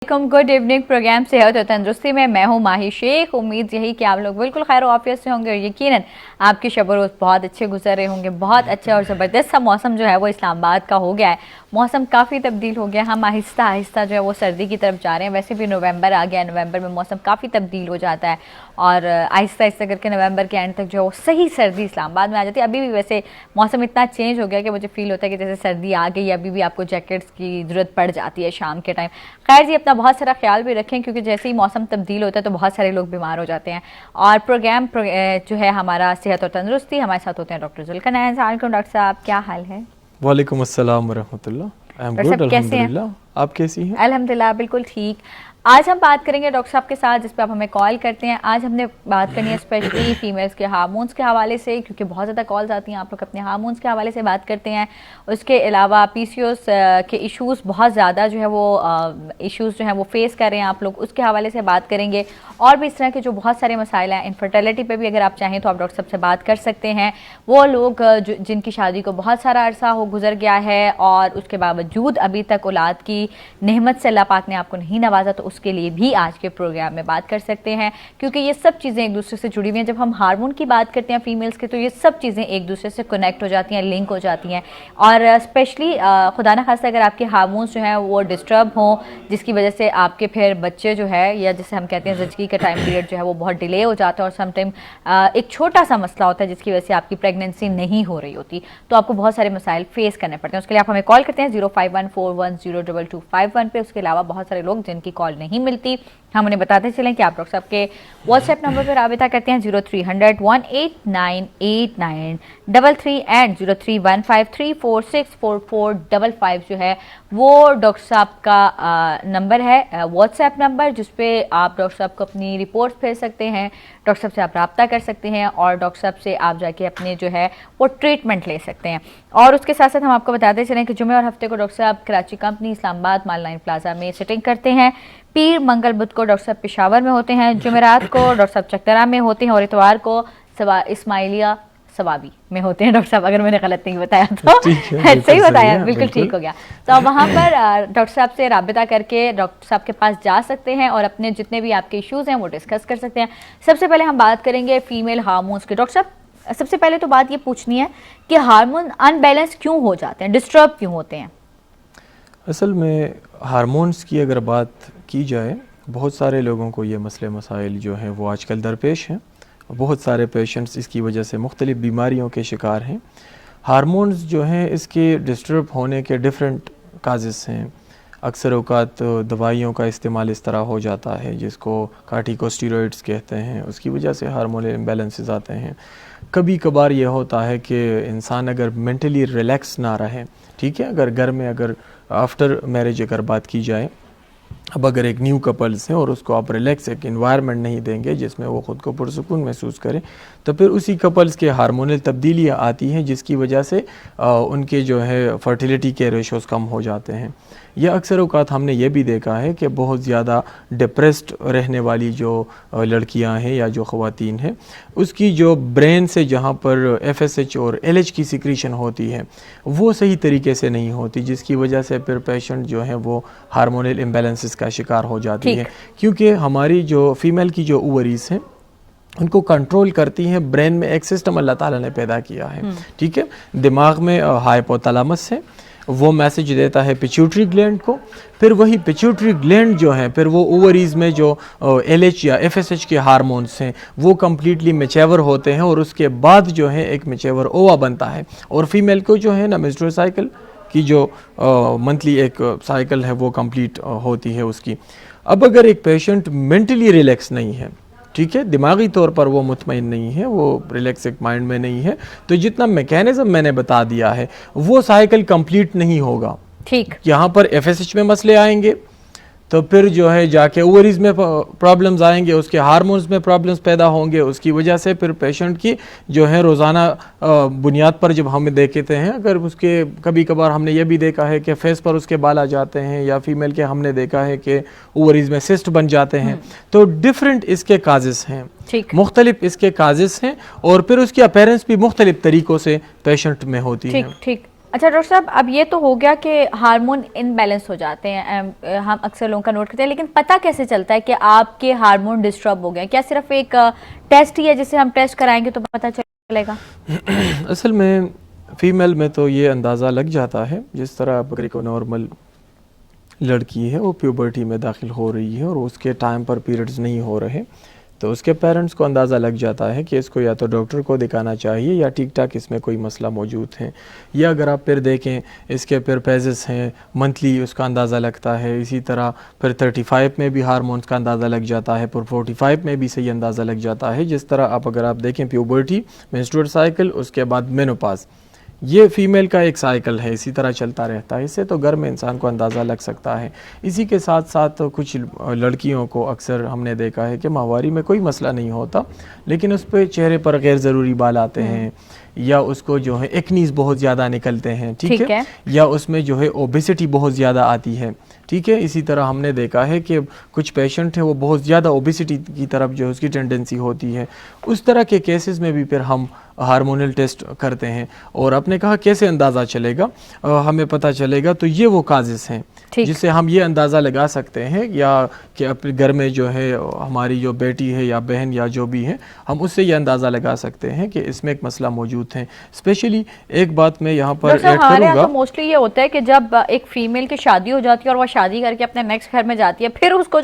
Good evening programme सेहत और तंदुरुस्ती में मैं हूं माही शेख। उम्मीद यही कि आप लोग बिल्कुल खैर ऑफिस से होंगे और यकीनन आपके शब रोज़ बहुत अच्छे गुजर रहे होंगे। बहुत अच्छा और ज़बरदस्त सा मौसम जो है वो इस्लामाबाद का हो गया है। मौसम काफ़ी तब्दील हो गया, हम आहिस्ता आहिस्ता जो है वो सर्दी की तरफ जा रहे हैं। वैसे भी नवंबर आ गया, नवंबर में मौसम काफ़ी तब्दील हो जाता है और आहिस्ता आहिस्ता करके नवंबर के एंड तक जो है वो सही सर्दी इस्लामाबाद में आ जाती है। अभी भी वैसे मौसम इतना चेंज हो गया कि मुझे फील होता है कि जैसे सर्दी आ गई, अभी भी आपको जैकेट्स की ज़रूरत पड़ जाती है शाम के टाइम। खैर जी, अपना बहुत सारा ख्याल भी रखें क्योंकि जैसे ही मौसम तब्दील होता है तो बहुत सारे लोग बीमार हो जाते हैं। और प्रोग्राम जो है हमारा सेहत और तंदुरुस्ती, हमारे साथ होते हैं डॉक्टर जुल्करनैन। डॉक्टर साहब क्या हाल है? वालेकुम अस्सलाम वरहमतुल्लाह। आई एम गुड अल्हम्दुलिल्लाह। आप कैसी हैं? अल्हम्दुलिल्लाह बिल्कुल ठीक। आज हम बात करेंगे डॉक्टर साहब के साथ, जिस पे आप हमें कॉल करते हैं। आज हमने बात करनी है स्पेशली फीमेल्स के हार्मोन्स के हवाले से, क्योंकि बहुत ज़्यादा कॉल्स आती हैं, आप लोग अपने हार्मोन्स के हवाले से बात करते हैं। उसके अलावा पीसीओएस के इश्यूज़ बहुत ज़्यादा जो है वो इश्यूज़ जो हैं वो फेस कर रहे हैं आप लोग, उसके हवाले से बात करेंगे। और भी इस तरह के जो बहुत सारे मसाइल हैं, इनफर्टिलिटी पे भी अगर आप चाहें तो आप डॉक्टर साहब से बात कर सकते हैं। वो लोग जिनकी शादी को बहुत सारा अरसा हो गुजर गया है और उसके बावजूद अभी तक औलाद की नेमत से अल्लाह पाक ने आपको नहीं नवाजा, तो उसके लिए भी आज के प्रोग्राम में बात कर सकते हैं, क्योंकि ये सब चीज़ें एक दूसरे से जुड़ी हुई हैं। जब हम हार्मोन की बात करते हैं फीमेल्स के, तो ये सब चीज़ें एक दूसरे से कनेक्ट हो जाती हैं, लिंक हो जाती हैं। और स्पेशली खुदा न खास्ता अगर आपके हार्मोन्स जो हैं वो डिस्टर्ब हों, जिसकी वजह से आपके फिर बच्चे जो है, या जैसे हम कहते हैं ज़िंदगी का टाइम पीरियड जो है वो बहुत डिले हो जाता है, और समटाइम एक छोटा सा मसला होता है जिसकी वजह से आपकी प्रेगनेंसी नहीं हो रही होती, तो आपको बहुत सारे मसाइल फेस करने पड़ते हैं। उसके लिए आप हमें कॉल करते हैं 0514102251 पे। उसके अलावा बहुत सारे लोग जिनकी कॉल नहीं मिलती, हम उन्हें बताते चलें कि आप डॉक्टर साहब के व्हाट्सएप नंबर पर राबिता करते हैं 0300189933 एंड 0315346445 जो है वो डॉक्टर साहब का नंबर है, व्हाट्सएप नंबर, जिस पे आप डॉक्टर साहब को अपनी रिपोर्ट भेज सकते हैं, डॉक्टर साहब से आप रब्ता कर सकते हैं और डॉक्टर साहब से आप जाके अपने जो है वो ट्रीटमेंट ले सकते हैं। और उसके साथ साथ हम आपको बताते चलें कि जुमे और हफ्ते को डॉक्टर साहब कराची कंपनी इस्लामाबाद माल लाइन प्लाजा में सिटिंग करते हैं। पीर मंगल बुध को डॉक्टर साहब पेशावर में होते हैं, जुमेरात को डॉक्टर साहब चकदरा में होते हैं और इतवार को इस्माइलिया सवाबी में होते हैं। डॉक्टर साहब अगर मैंने गलत नहीं बताया तो सही बताया, बिल्कुल ठीक हो गया। तो वहाँ पर डॉक्टर साहब से राबिता करके डॉक्टर साहब के पास जा सकते हैं और अपने जितने भी आपके इश्यूज़ हैं वो डिस्कस कर सकते हैं। सबसे पहले हम बात करेंगे फीमेल हार्मोन्स के। डॉक्टर साहब सबसे पहले तो बात ये पूछनी है कि हार्मोन अनबैलेंस क्यों हो जाते हैं, डिस्टर्ब क्यों होते हैं? असल में हार्मोन्स की अगर बात की जाए, बहुत सारे लोगों को ये मसले मसाइल जो हैं वो आजकल दरपेश हैं। बहुत सारे पेशेंट्स इसकी वजह से मुख्तलिफ़ बीमारियों के शिकार हैं। हार्मोन्स जो हैं इसके डिस्टर्ब होने के डिफरेंट काजेस हैं। अक्सर औक़ात दवाइयों का इस्तेमाल इस तरह हो जाता है जिसको कार्टिकोस्टेरॉइड्स कहते हैं, उसकी वजह से हार्मोनल इम्बैलेंसेस आते हैं। कभी कभार ये होता है कि इंसान अगर मेंटली रिलैक्स ना रहे, ठीक है, अगर घर में अगर आफ्टर मैरिज अगर बात की जाए, अब अगर एक न्यू कपल्स हैं और उसको आप रिलैक्स एक इन्वायरमेंट नहीं देंगे जिसमें वो ख़ुद को पुरसुकून महसूस करें, तो फिर उसी कपल्स के हार्मोनल तब्दीलियाँ आती हैं जिसकी वजह से उनके जो है फर्टिलिटी के रेशोज़ कम हो जाते हैं। यह अक्सर औक़ात हमने ये भी देखा है कि बहुत ज़्यादा डिप्रेस्ड रहने वाली जो लड़कियां हैं या जो ख़वातीन हैं, उसकी जो ब्रेन से जहाँ पर FSH और LH की सिक्रीशन होती है वो सही तरीके से नहीं होती, जिसकी वजह से फिर पेशेंट जो है वो हार्मोनल इम्बैलेंसेस का शिकार हो जाती है। क्योंकि हमारी जो फीमेल की जो ओवरीज हैं उनको कंट्रोल करती हैं ब्रेन में एक सिस्टम अल्लाह ताला ने पैदा किया है, ठीक है। दिमाग में हाइपोथैलेमस है, वो मैसेज देता है पिट्यूटरी ग्लैंड को, फिर वही पिट्यूटरी ग्लैंड जो है फिर वो ओवरीज में जो LH या FSH के हार्मोन्स हैं वो कम्प्लीटली मैच्योर होते हैं और उसके बाद जो है एक मैच्योर ओवा बनता है। और फीमेल को जो है ना मेंस्ट्रुअल साइकिल की जो मंथली एक साइकिल है वो कंप्लीट होती है उसकी। अब अगर एक पेशेंट मेंटली रिलैक्स नहीं है, ठीक है, दिमागी तौर पर वो मुतमईन नहीं है, वो रिलैक्स एक माइंड में नहीं है, तो जितना मैकेनिज्म मैंने बता दिया है वो साइकिल कंप्लीट नहीं होगा। ठीक, यहाँ पर FSH में मसले आएंगे तो फिर जो है जाके ओवरीज में प्रॉब्लम्स आएंगे, उसके हार्मोन्स में प्रॉब्लम्स पैदा होंगे, उसकी वजह से फिर पेशेंट की जो है रोज़ाना बुनियाद पर जब हम देखते हैं, अगर उसके कभी कभार हमने ये भी देखा है कि फेस पर उसके बाल आ जाते हैं, या फीमेल के हमने देखा है कि ओवरीज में सिस्ट बन जाते हैं, तो डिफरेंट इसके काजेस हैं, मुख्तलिफ इसके काजेस हैं और फिर उसकी अपीयरेंस भी मुख्तलिफ तरीक़ों से पेशेंट में होती है। ठीक, अच्छा डॉक्टर साहब, अब ये तो हो गया कि हार्मोन इनबैलेंस हो जाते हैं, हम अक्सर लोगों का नोट करते हैं, लेकिन पता कैसे चलता है कि आपके हार्मोन डिस्टर्ब हो गए? क्या सिर्फ एक टेस्ट ही है जिसे हम टेस्ट कराएंगे तो पता चलेगा? असल में फ़ीमेल में तो ये अंदाज़ा लग जाता है, जिस तरह अगर एक नॉर्मल लड़की है वो प्यूबर्टी में दाखिल हो रही है और उसके टाइम पर पीरियड्स नहीं हो रहे, तो उसके पेरेंट्स को अंदाज़ा लग जाता है कि इसको या तो डॉक्टर को दिखाना चाहिए या ठीक ठाक इसमें कोई मसला मौजूद है। या अगर आप फिर देखें इसके फिर फेजेस हैं, मंथली उसका अंदाज़ा लगता है। इसी तरह फिर 35 में भी हार्मोन्स का अंदाज़ा लग जाता है, फिर 45 में भी सही अंदाज़ा लग जाता है। जिस तरह अगर आप देखें प्यूबर्टी, मेंस्ट्रुअल साइकिल, उसके बाद मेनोपॉज, ये फ़ीमेल का एक साइकिल है, इसी तरह चलता रहता है। इससे तो घर में इंसान को अंदाज़ा लग सकता है। इसी के साथ साथ तो कुछ लड़कियों को अक्सर हमने देखा है कि माहवारी में कोई मसला नहीं होता, लेकिन उस पर चेहरे पर गैर ज़रूरी बाल आते हैं, या उसको जो है एक्नीज़ बहुत ज़्यादा निकलते हैं, ठीक है, या उसमें जो है ओबेसिटी बहुत ज़्यादा आती है, ठीक है। इसी तरह हमने देखा है कि कुछ पेशेंट हैं वो बहुत ज़्यादा ओबेसिटी की तरफ जो है उसकी टेंडेंसी होती है। उस तरह के केसेस में भी फिर हम हार्मोनल टेस्ट करते हैं। और आपने कहा कैसे अंदाज़ा चलेगा, हमें पता चलेगा, तो ये वो काजेस हैं जिससे हम ये अंदाज़ा लगा सकते हैं, या कि अपने घर में जो है हमारी जो बेटी है या बहन या जो भी है, हम उससे ये अंदाज़ा लगा सकते हैं कि इसमें एक मसला मौजूद है। स्पेशली एक बात मैं यहाँ पर ऐड करूँगा, मोस्टली ये होता है कि जब एक फीमेल की शादी हो जाती है और वह शादी करके अपने नेक्स्ट घर में जाती है, फिर उसको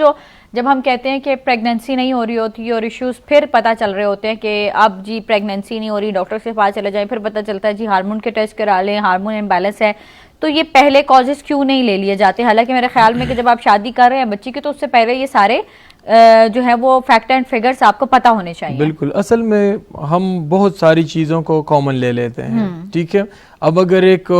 जब हम कहते हैं कि प्रेगनेंसी नहीं हो रही होती और इश्यूज फिर पता चल रहे होते हैं कि अब जी प्रेगनेंसी नहीं हो रही, डॉक्टर से पास चले जाए, फिर पता चलता है जी हार्मोन के टेस्ट करा लें, हार्मोन इम्बैलेंस है। तो ये पहले कॉजेस क्यों नहीं ले लिए जाते? हालांकि मेरे ख्याल में कि जब आप शादी कर रहे हैं बच्ची की, तो उससे पहले ये सारे जो है वो फैक्ट एंड फिगर्स आपको पता होने चाहिए। बिल्कुल, असल में हम बहुत सारी चीज़ों को कॉमन ले लेते हैं, ठीक है। अब अगर एक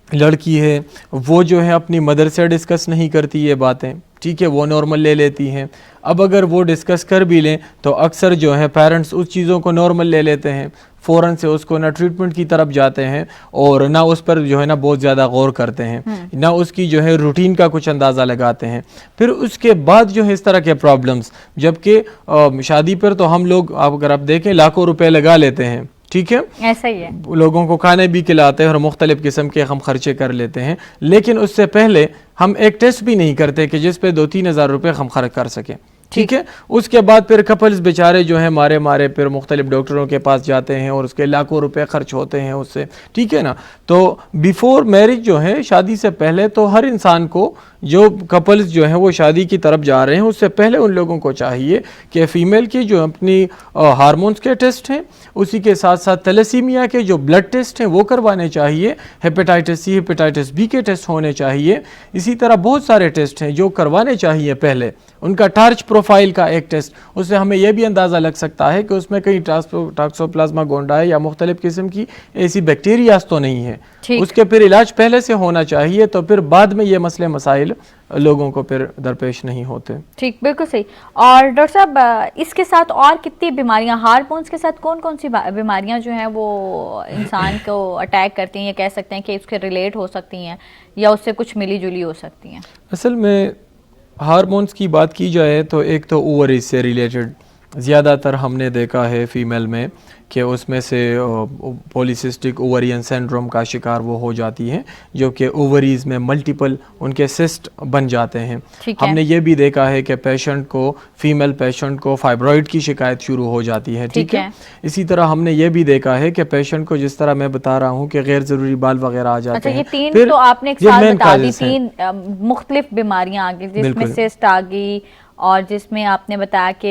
लड़की है वो जो है अपनी मदर से डिस्कस नहीं करती ये बातें, ठीक है, वो नॉर्मल ले लेती हैं। अब अगर वो डिस्कस कर भी लें तो अक्सर जो है पेरेंट्स उस चीज़ों को नॉर्मल ले लेते हैं, फ़ौरन से उसको ना ट्रीटमेंट की तरफ जाते हैं और ना उस पर जो है ना बहुत ज़्यादा गौर करते हैं, ना उसकी जो है रूटीन का कुछ अंदाज़ा लगाते हैं। फिर उसके बाद जो है इस तरह के प्रॉब्लम्स, जबकि शादी पर तो हम लोग अगर आप देखें लाखों रुपए लगा लेते हैं, ठीक है, ऐसा ही है, लोगों को खाने भी खिलाते हैं और मुख्तलिफ किस्म के हम खर्चे कर लेते हैं, लेकिन उससे पहले हम एक टेस्ट भी नहीं करते कि जिस पे 2-3 हज़ार रुपये हम खर्च कर सकें, ठीक है। उसके बाद फिर कपल्स बेचारे जो है मारे फिर मुख्तलिफ डॉक्टरों के पास जाते हैं और उसके लाखों रुपए खर्च होते हैं उससे, ठीक है ना। तो बिफोर मैरिज जो है, शादी से पहले, तो हर इंसान को, जो कपल्स जो हैं वो शादी की तरफ जा रहे हैं, उससे पहले उन लोगों को चाहिए कि फ़ीमेल की जो अपनी हार्मोन्स के टेस्ट हैं, उसी के साथ साथ थैलेसीमिया के जो ब्लड टेस्ट हैं वो करवाने चाहिए, हेपेटाइटिस सी, हेपेटाइटिस बी के टेस्ट होने चाहिए। इसी तरह बहुत सारे टेस्ट हैं जो करवाने चाहिए पहले। उनका टार्च प्रोफाइल का एक टेस्ट, उससे हमें यह भी अंदाज़ा लग सकता है कि उसमें कहीं टॉक्सोप्लाज्मा गोंडाई या मुख्तलिफ किस्म की ऐसी बैक्टीरियाज तो नहीं है। उसके फिर इलाज पहले से होना चाहिए, तो फिर बाद में ये मसले मसाइल लोगों को फिर दरपेश नहीं होते। ठीक, बिल्कुल सही। और डॉक्टर साहब, इसके साथ और कितनी बीमारियां, हार्मोन्स के साथ कौन कौन सी बीमारियां जो हैं वो इंसान को अटैक करती हैं, या कह सकते हैं कि उसके रिलेट हो सकती हैं या उससे कुछ मिली जुली हो सकती हैं? असल में हार्मोन्स की बात की जाए तो एक तो ओवरीज से रिलेटेड ज़्यादातर हमने देखा है फ़ीमेल में कि उसमें से पॉलीसिस्टिक ओवरियन सिंड्रोम का शिकार वो हो जाती हैं, जो कि ओवरीज़ में मल्टीपल उनके सिस्ट बन जाते हैं। हमने ये भी देखा है कि पेशेंट को, फीमेल पेशेंट को फाइब्रॉइड की शिकायत शुरू हो जाती है, ठीक है। इसी तरह हमने ये भी देखा है कि पेशेंट को, जिस तरह मैं बता रहा हूँ कि गैर ज़रूरी बाल वगैरह आ जाते हैं। ये तीन तो आपने एक साथ बता दी, तीन मुख्तलिफ बीमारियां आ गई, जिसमें सिस्ट आ गई, और जिसमें आपने बताया कि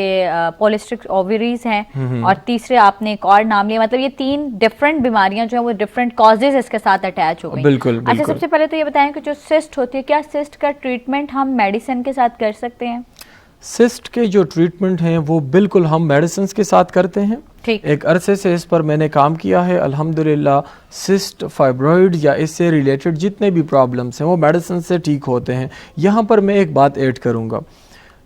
पॉलिस्टिक ओवरीज हैं, और तीसरे आपने एक और नाम लिया। मतलब ये तीन डिफरेंट बीमारियां जो है वो डिफरेंट कॉजेज इसके साथ अटैच हो गई। बिल्कुल। अच्छा, सबसे पहले तो ये बताएं कि जो सिस्ट होती है, क्या सिस्ट का ट्रीटमेंट हम मेडिसिन के साथ कर सकते हैं? सिस्ट के जो ट्रीटमेंट हैं वो बिल्कुल हम मेडिसिन के साथ करते हैं। एक अरसे से इस पर मैंने काम किया है, अल्हम्दुलिल्लाह। सिस्ट, फाइब्रॉइड या इससे रिलेटेड जितने भी प्रॉब्लम्स हैं वो मेडिसिन से ठीक होते हैं। यहाँ पर मैं एक बात ऐड करूँगा,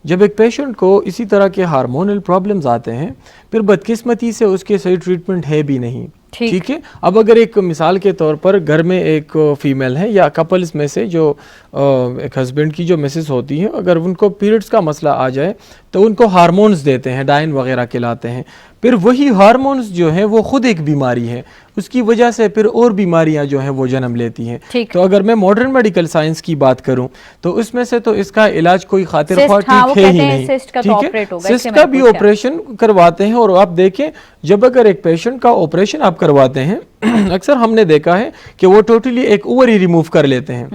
जब एक पेशेंट को इसी तरह के हार्मोनल प्रॉब्लम्स आते हैं, फिर बदकिस्मती से उसके सही ट्रीटमेंट है भी नहीं, ठीक है। अब अगर एक मिसाल के तौर पर घर में एक फीमेल है या कपल्स में से जो एक हस्बैंड की जो मिसेस होती है, अगर उनको पीरियड्स का मसला आ जाए तो उनको हार्मोन्स देते हैं, डाइन वगैरह खिलाते हैं। फिर वही हार्मोन्स जो हैं वो खुद एक बीमारी है, उसकी वजह से फिर और बीमारियां जो हैं वो जन्म लेती हैं। तो अगर मैं मॉडर्न मेडिकल साइंस की बात करूं तो उसमें से तो इसका इलाज कोई खातिर ख्वाह ठीक है ही नहीं, ठीक है। सिस्ट का भी ऑपरेशन करवाते हैं, और आप देखें जब अगर एक पेशेंट का ऑपरेशन आप करवाते हैं अक्सर हमने देखा है कि वो टोटली एक ओवरी रिमूव कर लेते हैं।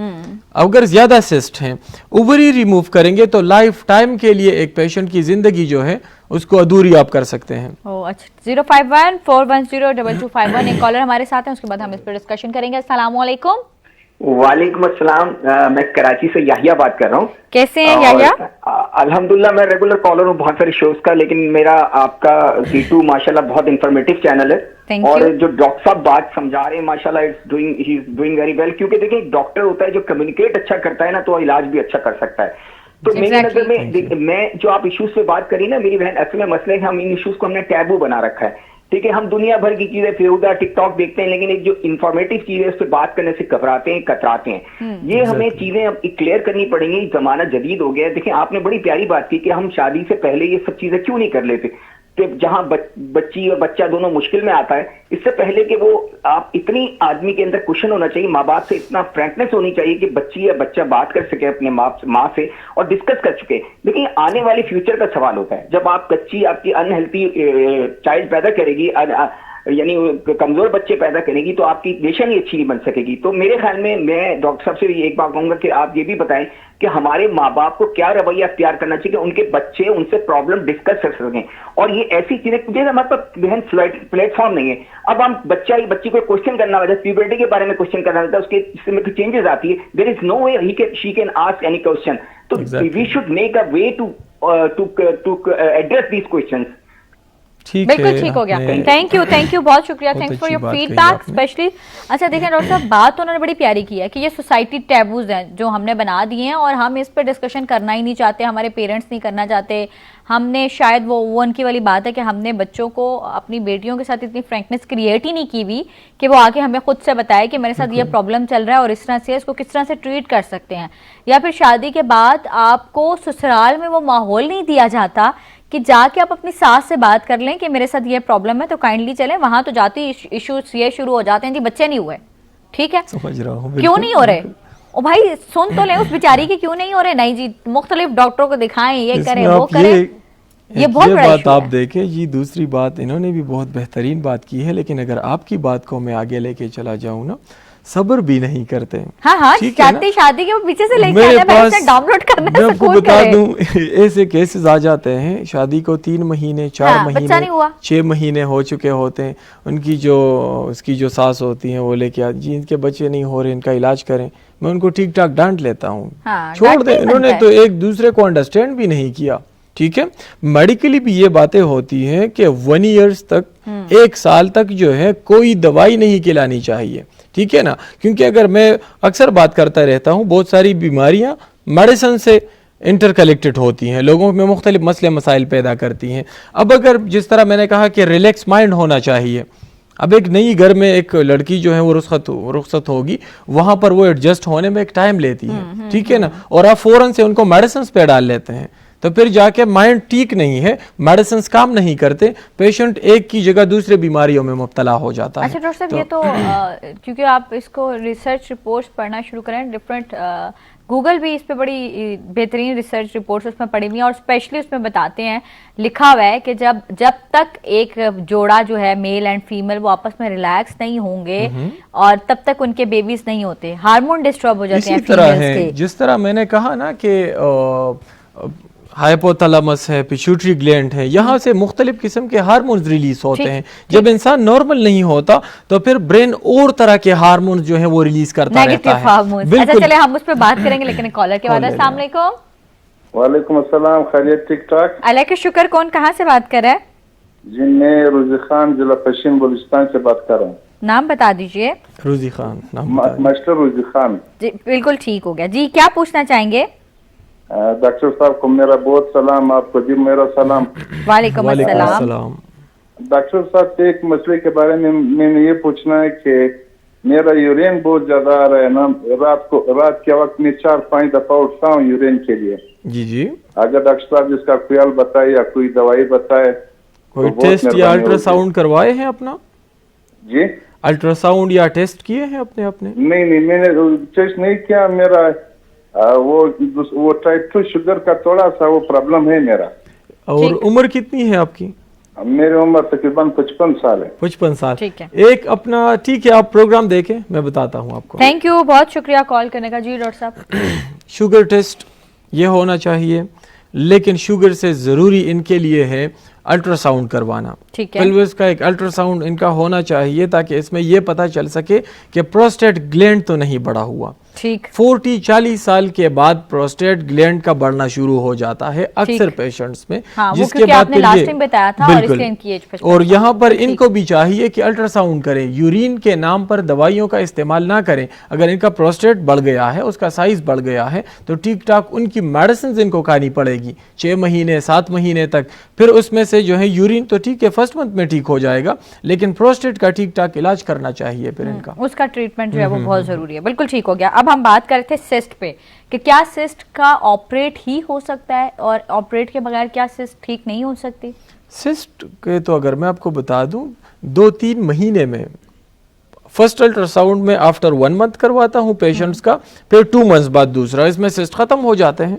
अगर ज्यादा सिस्ट हैं, ओवरी रिमूव करेंगे तो लाइफ टाइम के लिए एक पेशेंट की जिंदगी जो है उसको अधूरी आप कर सकते हैं। अच्छा, 051-410-2251 एक कॉलर हमारे साथ हैं, उसके बाद हम इस पर डिस्कशन करेंगे। अस्सलाम वालेकुम। वालेकुम अस्सलाम, मैं कराची से याहिया बात कर रहा हूँ। कैसे हैं याहिया? अल्हम्दुलिल्लाह, मैं रेगुलर कॉलर हूँ बहुत सारे शोज का, लेकिन मेरा आपका G2 माशाल्लाह बहुत इंफॉर्मेटिव चैनल है। और जो डॉक्टर साहब बात समझा रहे हैं माशाल्लाह, he is doing very well. क्योंकि देखिए एक डॉक्टर होता है जो कम्युनिकेट अच्छा करता है ना, तो इलाज भी अच्छा कर सकता है। तो मेरी नजर में मैं जो आप इश्यूज पे बात करी ना मेरी बहन, असल में मसले है हम इन इश्यूज को हमने टैबू बना रखा है। ठीक है, हम दुनिया भर की चीजें फेहुदा टिकटॉक देखते हैं, लेकिन एक जो इंफॉर्मेटिव चीज है उस पर बात करने से घबराते हैं, कतराते हैं। ये हमें चीजें अब क्लियर करनी पड़ेंगी। जमाना जदीद हो गया है। देखिए आपने बड़ी प्यारी बात की कि हम शादी से पहले ये सब चीजें क्यों नहीं कर लेते। जहां बच्ची और बच्चा दोनों मुश्किल में आता है, इससे पहले कि वो आप इतनी आदमी के अंदर क्वेश्चन होना चाहिए, माँ बाप से इतना फ्रैंकनेस होनी चाहिए कि बच्ची या बच्चा बात कर सके अपने माँ से और डिस्कस कर चुके। लेकिन आने वाले फ्यूचर का सवाल होता है, जब आप बच्ची आपकी अनहेल्थी चाइल्ड पैदा करेगी, यानी कमजोर बच्चे पैदा करेगी, तो आपकी नेशन ही अच्छी नहीं बन सकेगी। तो मेरे ख्याल में मैं डॉक्टर साहब से भी एक बात कहूंगा कि आप ये भी बताएं कि हमारे माँ बाप को क्या रवैया अख्तियार करना चाहिए कि उनके बच्चे उनसे प्रॉब्लम डिस्कस कर सकें। और ये ऐसी चीजें, हमारे पास बहन प्लेटफॉर्म नहीं है। अब हम बच्ची को क्वेश्चन करना होता है, प्यूबर्टी के बारे में क्वेश्चन करना होता है, उसके इसमें चेंजेस आती है। There is no way she can ask any question. तो we should make a way to address these questions. बिल्कुल ठीक हो गया। थैंक यू, बहुत शुक्रिया, thanks for your feedback specially. अच्छा देखिए डॉक्टर साहब, बात तो उन्होंने बड़ी प्यारी की है कि ये सोसाइटी टैबूज हैं जो हमने बना दिए हैं और हम इस पर डिस्कशन करना ही नहीं चाहते, हमारे पेरेंट्स नहीं करना चाहते। हमने शायद वो उनकी वाली बात है कि हमने बच्चों को, अपनी बेटियों के साथ इतनी फ्रैंकनेस क्रिएट ही नहीं की हुई कि वो आके हमें खुद से बताए कि मेरे साथ ये प्रॉब्लम चल रहा है और इस तरह से इसको किस तरह से ट्रीट कर सकते हैं। या फिर शादी के बाद आपको ससुराल में वो माहौल नहीं दिया जाता कि जाके आप अपनी सास से बात कर लें कि मेरे साथ ये प्रॉब्लम है तो काइंडली चलें। वहां तो जाती इश्यूज ये शुरू हो जाते हैं, जी बच्चे नहीं हुए, ठीक है, समझ रहा हूं, क्यों नहीं हो रहे? ओ भाई सुन तो लें उस बेचारी के क्यों नहीं हो रहे। नहीं जी, मुख्तलिफ डॉक्टरों को दिखाएं, ये करें वो करें। ये बहुत बड़ा बात आप देखें जी। दूसरी बात, इन्होंने भी बहुत बेहतरीन बात की है, लेकिन अगर आपकी बात को मैं आगे लेके चला जाऊं ना, सब्र भी नहीं करते। हाँ, शादी के पीछे से लेके आना, डाउनलोड करना है, मैं आपको बता दूं ऐसे केसेस आ जाते हैं, शादी को 3 महीने 4 महीने 6 महीने हो चुके होते हैं, उसकी जो सास होती है वो लेके आती जी इनके बच्चे नहीं हो रहे, इनका इलाज करें। मैं उनको ठीक ठाक डांट लेता हूँ, छोड़ दे। इन्होंने तो एक दूसरे को अंडरस्टैंड भी नहीं किया, ठीक है। मेडिकली भी ये बातें होती हैं कि 1 ईयर तक, 1 साल तक जो है कोई दवाई नहीं खिलानी चाहिए, ठीक है ना। क्योंकि अगर मैं अक्सर बात करता रहता हूँ, बहुत सारी बीमारियां मेडिसिन से इंटरकनेक्टेड होती हैं, लोगों में मुख्तलिफ मसले मसाइल पैदा करती हैं। अब अगर जिस तरह मैंने कहा कि रिलैक्स माइंड होना चाहिए, अब एक नई घर में एक लड़की जो है वो रुखसत होगी, वहां पर वो एडजस्ट होने में एक टाइम लेती है, ठीक है ना। और आप फौरन से उनको मेडिसिन पे डाल लेते हैं, तो फिर जाके माइंड ठीक नहीं है, मेडिसिन काम नहीं करते, पेशेंट एक की जगह दूसरे बीमारियों में मुब्तला हो जाता है। अच्छा डॉक्टर साहब, ये तो क्योंकि आप इसको रिसर्च रिपोर्ट्स पढ़ना शुरू करें, डिफरेंट गूगल भी इस पे बड़ी बेहतरीन रिसर्च रिपोर्ट्स उसमें पड़ी हुई हैं और स्पेशली उसमें बताते हैं, लिखा हुआ है कि जब तक एक जोड़ा जो है मेल एंड फीमेल वो आपस में रिलैक्स नहीं होंगे और तब तक उनके बेबीज नहीं होते, हार्मोन डिस्टर्ब हो जाते हैं फीमेल्स के। जिस तरह मैंने कहा ना कि हाइपोथैलेमस है, पिट्यूटरी ग्लैंड है, यहाँ से मुख्तलिफ किस्म के हार्मोन्स रिलीज होते हैं। जब इंसान नॉर्मल नहीं होता तो फिर ब्रेन और तरह के हार्मोन्स जो है वो रिलीज करता रहता है। अच्छा चले हम उस पर बात करेंगे, लेकिन कॉलर के बाद। अस्सलाम वालेकुम। वालेकुम अस्सलाम, खैरियत ठीक ठाक? अल्लाह का शुक्र। कौन कहाँ से बात कर रहा है? जी मैं रोजी खान, जिला पश्चिम बलूचिस्तान से बात कर रहा हूँ। नाम बता दीजिए। रोजी खान नाम मास्टर रोजी खान जी, बिल्कुल ठीक हो गया जी। क्या पूछना चाहेंगे? डॉक्टर साहब को मेरा बहुत सलाम, आपको भी मेरा सलाम। वालेकुम अस्सलाम। डॉक्टर साहब एक मसले के बारे में मैंने ये पूछना है कि मेरा यूरिन बहुत ज्यादा आ रहा है ना, रात के वक्त में 4-5 दफा उठता हूँ यूरिन के लिए। जी जी। अगर डॉक्टर साहब इसका ख्याल बताए या कोई दवाई बताए कोई तो बहुत टेस्ट या मेहरबानी होगी। अल्ट्रासाउंड करवाए हैं अपना? जी अल्ट्रासाउंड या टेस्ट किए हैं अपने अपने? नहीं, मैंने टेस्ट नहीं किया। मेरा वो टाइप 2 शुगर का थोड़ा सा वो प्रॉब्लम है मेरा। और उम्र कितनी है आपकी? मेरी उम्र तकरीबन 55 साल है। 55 साल। ठीक है। एक अपना, ठीक है, आप प्रोग्राम देखें, मैं बताता हूँ आपको। थैंक यू, बहुत शुक्रिया कॉल करने का। जी डॉक्टर साहब। शुगर टेस्ट ये होना चाहिए, लेकिन शुगर से ज़रूरी इनके लिए है अल्ट्रासाउंड करवाना। ठीक है। पेल्विस का एक अल्ट्रासाउंड इनका होना चाहिए ताकि इसमें यह पता चल सके कि प्रोस्टेट ग्लैंड तो नहीं बढ़ा हुआ। ठीक। 40-40 साल के बाद प्रोस्टेट ग्लैंड का बढ़ना शुरू हो जाता है अक्सर पेशेंट्स में। हाँ, जिसके क्योंकि बाद आपने फिर लास्ट ये- टाइम बताया था और बिल्कुल। इसलिए इनकी एज 55 और यहाँ पर ठीक। इनको भी चाहिए कि अल्ट्रासाउंड करें, यूरिन के नाम पर दवाइयों का इस्तेमाल ना करें। अगर इनका प्रोस्टेट बढ़ गया है, उसका साइज बढ़ गया है, तो ठीक ठाक उनकी मेडिसिन इनको खानी पड़ेगी 6 महीने 7 महीने तक। फिर उसमें से जो है यूरिन तो ठीक है, फर्स्ट मंथ में ठीक हो जाएगा, लेकिन प्रोस्टेट का ठीक ठाक इलाज करना चाहिए फिर इनका। उसका ट्रीटमेंट जो है वो बहुत जरूरी है। बिल्कुल ठीक हो गया। अब हम बात कर रहे थे सिस्ट पे कि क्या सिस्ट का ऑपरेट ही हो सकता है और ऑपरेट के बगैर क्या सिस्ट ठीक नहीं हो सकती? सिस्ट के तो अगर मैं आपको बता दूं, 2-3 महीने में फर्स्ट अल्ट्रासाउंड में आफ्टर 1 मंथ करवाता हूं पेशेंट्स का, फिर 2 मंथ्स बाद दूसरा, इसमें सिस्ट खत्म हो जाते हैं।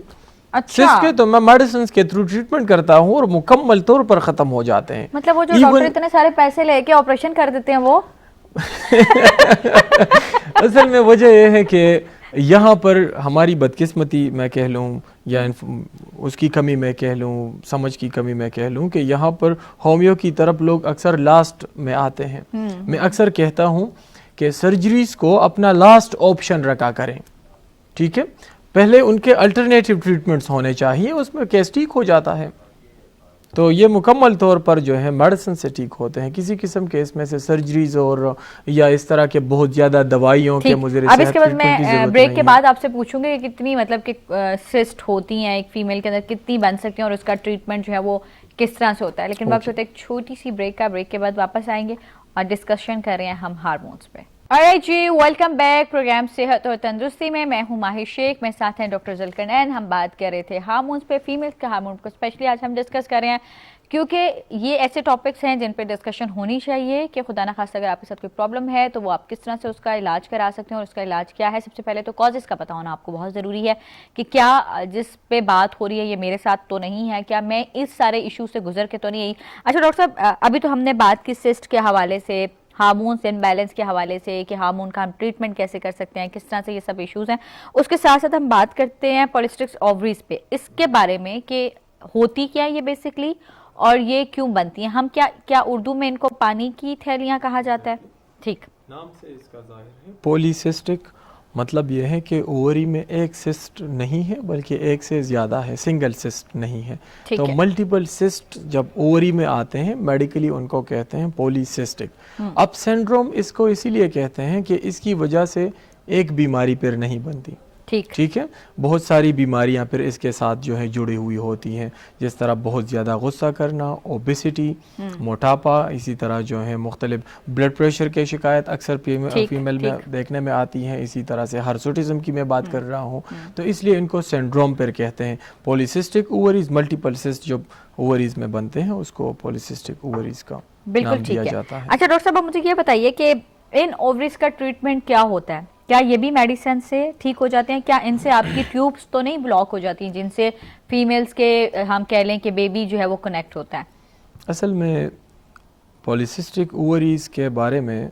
अच्छा, सिस्ट के तो मैं मेडिसिन के थ्रू ट्रीटमेंट करता हूं और मुकम्मल तौर पर खत्म हो जाते हैं। मतलब वो जो डॉक्टर इतने सारे पैसे लेके ऑपरेशन कर देते हैं वो असल में वजह यह है कि यहाँ पर हमारी बदकिस्मती मैं कह लूँ या उसकी कमी मैं कह लूँ, समझ की कमी मैं कह लूँ, कि यहाँ पर होमियो की तरफ लोग अक्सर लास्ट में आते हैं। मैं अक्सर कहता हूँ कि सर्जरीज को अपना लास्ट ऑप्शन रखा करें, ठीक है। पहले उनके अल्टरनेटिव ट्रीटमेंट्स होने चाहिए, उसमें केस ठीक हो जाता है। तो ये मुकम्मल तौर पर जो है मेडिसिन से ठीक होते हैं। किसी किस्म के इसमें से सर्जरीज और या इस तरह के बहुत ज्यादा दवाइयों के मुझे अब इसके बाद मैं ब्रेक के बाद आपसे पूछूंगी कि कितनी मतलब कि सिस्ट होती हैं एक फीमेल के अंदर, कितनी बन सकती हैं और उसका ट्रीटमेंट जो है वो किस तरह से होता है। लेकिन वक्त होता है एक छोटी सी ब्रेक का। ब्रेक के बाद वापस आएंगे और डिस्कशन कर रहे हैं हम हार्मोन्स पे। ऑलराइट जी, वेलकम बैक प्रोग्राम सेहत और तंदुरुस्ती में। मैं हूं माहिर शेख, मेरे साथ हैं डॉक्टर जुल्करनैन। हम बात कर रहे थे हार्मोन्स पे, फीमेल्स के हार्मोन को स्पेशली आज हम डिस्कस कर रहे हैं, क्योंकि ये ऐसे टॉपिक्स हैं जिन पे डिस्कशन होनी चाहिए कि खुदा ना खास्ता अगर आपके साथ कोई प्रॉब्लम है तो वो आप किस तरह से उसका इलाज करा सकते हैं और उसका इलाज क्या है। सबसे पहले तो कॉजेज़ का पता होना आपको बहुत ज़रूरी है कि क्या जिस पे बात हो रही है ये मेरे साथ तो नहीं है, क्या मैं इस सारे इशू से गुजर के तो नहीं आई। अच्छा डॉक्टर साहब, अभी तो हमने बात की सिस्ट के हवाले से, हार्मोन्स इनबैलेंस के हवाले से कि हार्मोन का हम ट्रीटमेंट कैसे कर सकते हैं, किस तरह से ये सब इश्यूज हैं। उसके साथ साथ हम बात करते हैं पॉलिस्टिक्स ओवरीज पे, इसके बारे में कि होती क्या है ये बेसिकली और ये क्यों बनती हैं। हम क्या उर्दू में इनको पानी की थैलियाँ कहा जाता है? ठीक, नाम से इसका जाहिर है। पॉलीसिस्टिक मतलब यह है कि ओवरी में एक सिस्ट नहीं है बल्कि एक से ज़्यादा है, सिंगल सिस्ट नहीं है। तो मल्टीपल सिस्ट जब ओवरी में आते हैं मेडिकली उनको कहते हैं पॉलीसिस्टिक। अब सिंड्रोम इसको इसीलिए कहते हैं कि इसकी वजह से एक बीमारी फिर नहीं बनती, ठीक है। बहुत सारी बीमारियां फिर इसके साथ जो है जुड़ी हुई होती हैं, जिस तरह बहुत ज़्यादा गुस्सा करना, ओबेसिटी, मोटापा, इसी तरह जो है मुख्तलिफ ब्लड प्रेशर की शिकायत अक्सर फीमेल में देखने में आती हैं। इसी तरह से हार्सोटिज्म की मैं बात कर रहा हूँ, तो इसलिए इनको सिंड्रोम पर कहते हैं। पॉलीसिस्टिक ओवरीज, मल्टीपल सिस्ट जो ओवरीज में बनते हैं उसको पॉलीसिस्टिक ओवरीज का नाम दिया जाता है। अच्छा डॉक्टर साहब, मुझे ये बताइए कि इन ओवरीज का ट्रीटमेंट क्या होता है? क्या ये भी मेडिसिन से ठीक हो जाते हैं? क्या इनसे आपकी ट्यूब्स तो नहीं ब्लॉक हो जाती हैं जिनसे फीमेल्स के हम कह लें कि बेबी जो है वो कनेक्ट होता है? असल में पॉलीसिस्टिक ओवरीज के बारे में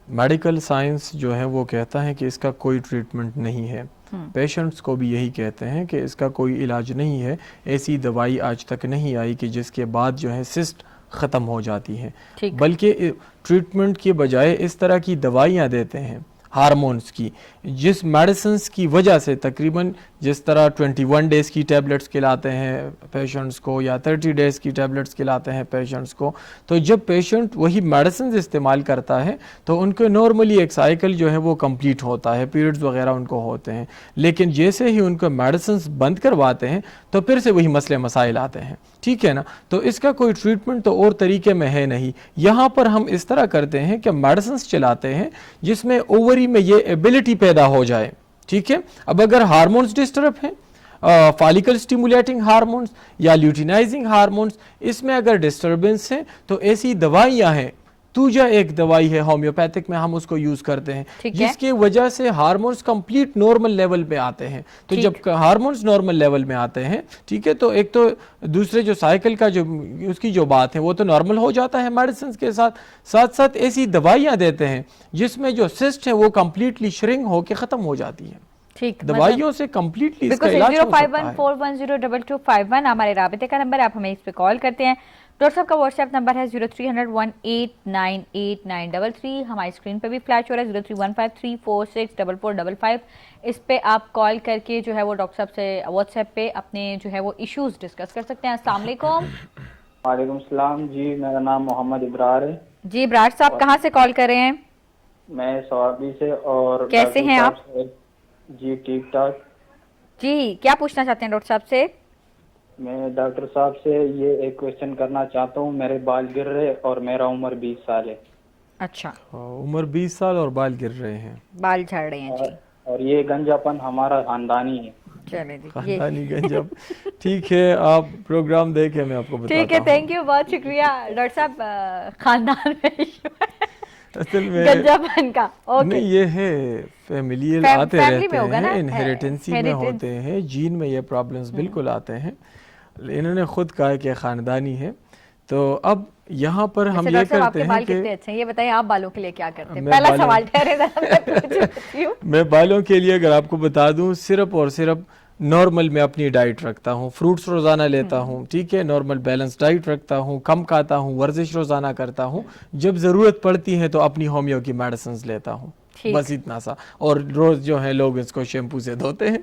मेडिकल साइंस जो है वो कहता है कि इसका कोई ट्रीटमेंट नहीं है। पेशेंट्स को भी यही कहते हैं कि इसका कोई इलाज नहीं है। ऐसी दवाई आज तक नहीं आई कि जिसके बाद जो है सिस्ट ख़त्म हो जाती है, बल्कि ट्रीटमेंट के बजाय इस तरह की दवाइयाँ देते हैं हार्मोन्स की, जिस मेडिसिन्स की वजह से तकरीबन जिस तरह 21 डेज़ की टैबलेट्स खिलाते हैं पेशेंट्स को या 30 डेज़ की टैबलेट्स खिलाते हैं पेशेंट्स को, तो जब पेशेंट वही मेडिसिन इस्तेमाल करता है तो उनको नॉर्मली एक साइकिल जो है वो कंप्लीट होता है, पीरियड्स वगैरह उनको होते हैं। लेकिन जैसे ही उनको मेडिसिन बंद करवाते हैं तो फिर से वही मसले मसाइल आते हैं, ठीक है ना। तो इसका कोई ट्रीटमेंट तो और तरीके में है नहीं। यहाँ पर हम इस तरह करते हैं कि मेडिसिन चलाते हैं जिसमें ओवरी में ये एबिलिटी पैदा हो जाए, ठीक है। अब अगर हार्मोन्स डिस्टर्ब हैं, फॉलिकल स्टिमुलेटिंग हार्मोन्स या ल्यूटिनाइजिंग हार्मोन्स, इसमें अगर डिस्टर्बेंस है तो ऐसी दवाइयाँ हैं, तूजा एक दवाई है होम्योपैथिक में, हम उसको यूज करते हैं जिसकी वजह से हार्मोन्स कंप्लीट नॉर्मल लेवल पे आते हैं। तो जब हार्मोन्स नॉर्मल लेवल में आते हैं, ठीक है, तो एक तो दूसरे जो साइकिल का जो उसकी जो बात है वो तो नॉर्मल हो जाता है मेडिसिन के साथ साथ ऐसी दवाइयाँ देते हैं जिसमें जो सिस्ट है वो कंप्लीटली श्रिंक होकर खत्म हो जाती है। ठीक, दवाइयों से कंप्लीटली इसका इलाज हो सकता है। 05141022251 हमारे राबिते का नंबर है, आप हमें इस पे कॉल करते हैं। डॉक्टर साहब का व्हाट्सएप नंबर है 0300189893, हमारी स्क्रीन पे भी फ्लैश हो रहा है 031534644555। इस पे आप कॉल करके जो है वो डॉक्टर साहब से व्हाट्सएप पे अपने जो है वो इश्यूज डिस्कस कर सकते हैं। अस्सलाम वालेकुम। वालेकुम सलाम जी, मेरा नाम मोहम्मद इब्रार है। जी इब्रार साहब कहाँ से कॉल कर रहे हैं? मैं सवाबी से। और कैसे हैं आप? जी ठीक ठाक। जी क्या पूछना चाहते हैं डॉक्टर साहब से? मैं डॉक्टर साहब से ये एक क्वेश्चन करना चाहता हूँ, मेरे बाल गिर रहे और मेरा उम्र 20 साल है। अच्छा, उम्र 20 साल और बाल गिर रहे हैं, बाल झड़ रहे हैं जी, और ये गंजापन हमारा खानदानी है। चले जी खानदानी गंजब। ठीक है, आप प्रोग्राम देखें, मैं आपको बताता हूँ। ठीक है, थैंक यू, बहुत शुक्रिया डॉक्टर साहब। खानदान में असल में गंजापन का नहीं, ये है फैमिलियल आते रहते हैं, इनहेरिटेंसी में होते हैं, जीन में ये प्रॉब्लम्स बिल्कुल आते हैं। इन्होंने खुद कहा कि खानदानी है। तो अब यहाँ पर हम ये करते हैं कि अच्छे, ये बताइए आप बालों के लिए क्या करते हैं? पहला सवाल ठहरे मैं बालों के लिए अगर आपको बता दूं, सिर्फ और सिर्फ नॉर्मल मैं अपनी डाइट रखता हूँ, फ्रूट्स रोज़ाना लेता हूँ, ठीक है, नॉर्मल बैलेंस डाइट रखता हूँ, कम खाता हूँ, वर्जिश रोज़ाना करता हूँ, जब ज़रूरत पड़ती है तो अपनी होम्यो की मेडिसिन लेता हूँ, बस इतना सा। और रोज़ जो है लोग इसको शैम्पू से धोते हैं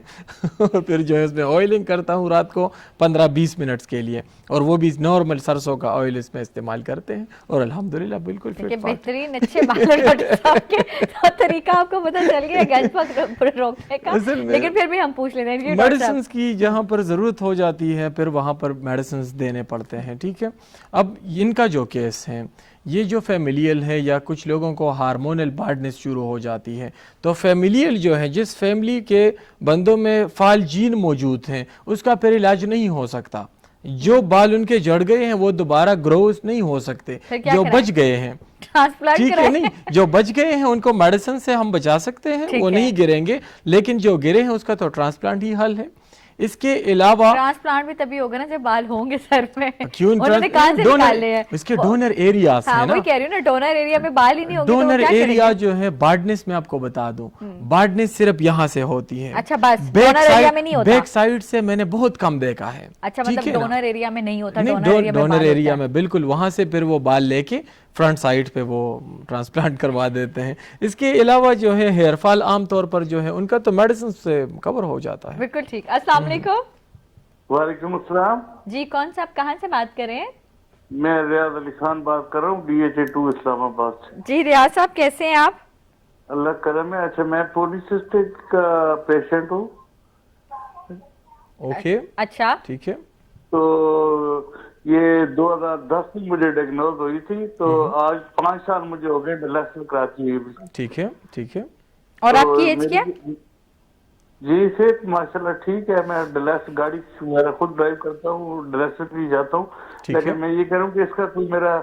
फिर जो है इसमें ऑयलिंग करता हूँ रात को 15-20 मिनट्स के लिए, और वो भी नॉर्मल सरसों का ऑयल इसमें इस्तेमाल करते हैं और अल्हम्दुलिल्लाह बिल्कुल फिट बेहतरीन अच्छे बाल के तो तरीका आपको पता चल गया गंज रोकने का, लेकिन फिर भी हम पूछ लेते हैं मेडिसिन की जहाँ पर ज़रूरत हो जाती है फिर वहाँ पर मेडिसिन देने पड़ते हैं। ठीक है, अब इनका जो केस है, ये जो फैमिलियल है या कुछ लोगों को हार्मोनल बार्डनेस शुरू हो जाती है, तो फैमिलियल जो है, जिस फैमिली के बंदों में फाल जीन मौजूद हैं, उसका फिर इलाज नहीं हो सकता। जो बाल उनके जड़ गए हैं वो दोबारा ग्रो नहीं हो सकते, जो बच गए हैं, ठीक है, नहीं, जो बच गए हैं उनको मेडिसिन से हम बचा सकते हैं, वो नहीं गिरेंगे, लेकिन जो गिरे हैं उसका तो ट्रांसप्लांट ही हल है। इसके अलावा ट्रांसप्लांट भी तभी होगा ना जब बाल होंगे सर में। क्यों? उन्होंने कहाँ से निकाले हैं? इसके डोनर एरियाज हैं ना, वही कह रही हूँ ना, डोनर एरिया में बाल ही नहीं होंगे। डोनर एरिया जो है बार्डनेस, में आपको बता दूं, बार्डनेस सिर्फ यहाँ से होती है। अच्छा, बस डोनर एरिया में नहीं होता? बैक साइड से मैंने बहुत कम देखा है। अच्छा, मतलब डोनर एरिया में नहीं होता? डोनर एरिया में बिल्कुल, वहां से फिर वो बाल लेके फ्रंट साइड पे वो ट्रांसप्लांट करवा देते हैं। इसके अलावा जो है हेयर फॉल आमतौर पर जो है उनका तो मेडिसिन से कवर हो जाता है। बिल्कुल ठीक। अस्सलाम वालेकुम। वालेकुम अस्सलाम जी, कौन सा, आप कहाँ से बात कर रहे हैं? मैं रियाज अली खान बात कर रहा हूँ, DHA2 इस्लामाबाद से। जी रियाज साहब, कैसे हैं आप? अल्लाह करम है। अच्छा, मैं पॉलीसिस्टिक का पेशेंट हूँ। ओके, अच्छा, ठीक है। तो ये 2010 में मुझे डायग्नोज हुई थी, तो आज 5 साल मुझे हो गए डायलिसिस कराती हुई। ठीक है, ठीक है। और तो आपकी एज क्या? जी सेहत माशाल्लाह ठीक है। मैं डायलिसिस गाड़ी मेरा खुद ड्राइव करता हूँ, डायलिसिस भी जाता हूँ, लेकिन मैं ये कह रहा हूँ कि इसका कोई मेरा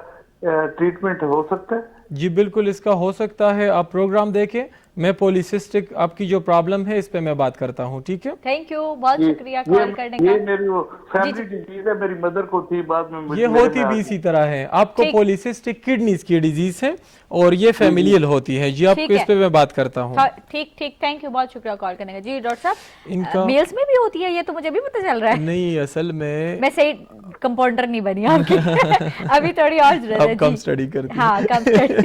ट्रीटमेंट हो सकता है? जी बिल्कुल, इसका हो सकता है। आप प्रोग्राम देखें, मैं पॉलीसिस्टिक आपकी जो प्रॉब्लम है इस पे मैं बात करता हूँ। ठीक है, थैंक यू, बहुत शुक्रिया कॉल करने का। ये मेरी वो फैमिली डिजीज है, मेरी मदर को थी, बाद में ये होती भी इसी तरह है। आपको पॉलीसिस्टिक किडनीज की डिजीज है और ये फैमिलियल होती है। जी, आपको इस पे मैं बात करता हूँ। ठीक ठीक, थैंक यू, बहुत शुक्रिया कॉल करने का। जी डॉक्टर साहब, इनका मेल्स में भी होती है ये तो मुझे भी पता चल रहा है। नहीं, असल में मैं सही कंपाउंडर नहीं बनी आपकी अभी थोड़ी और जरूरत है। कम स्टडी करती हैं। हाँ, कम स्टडी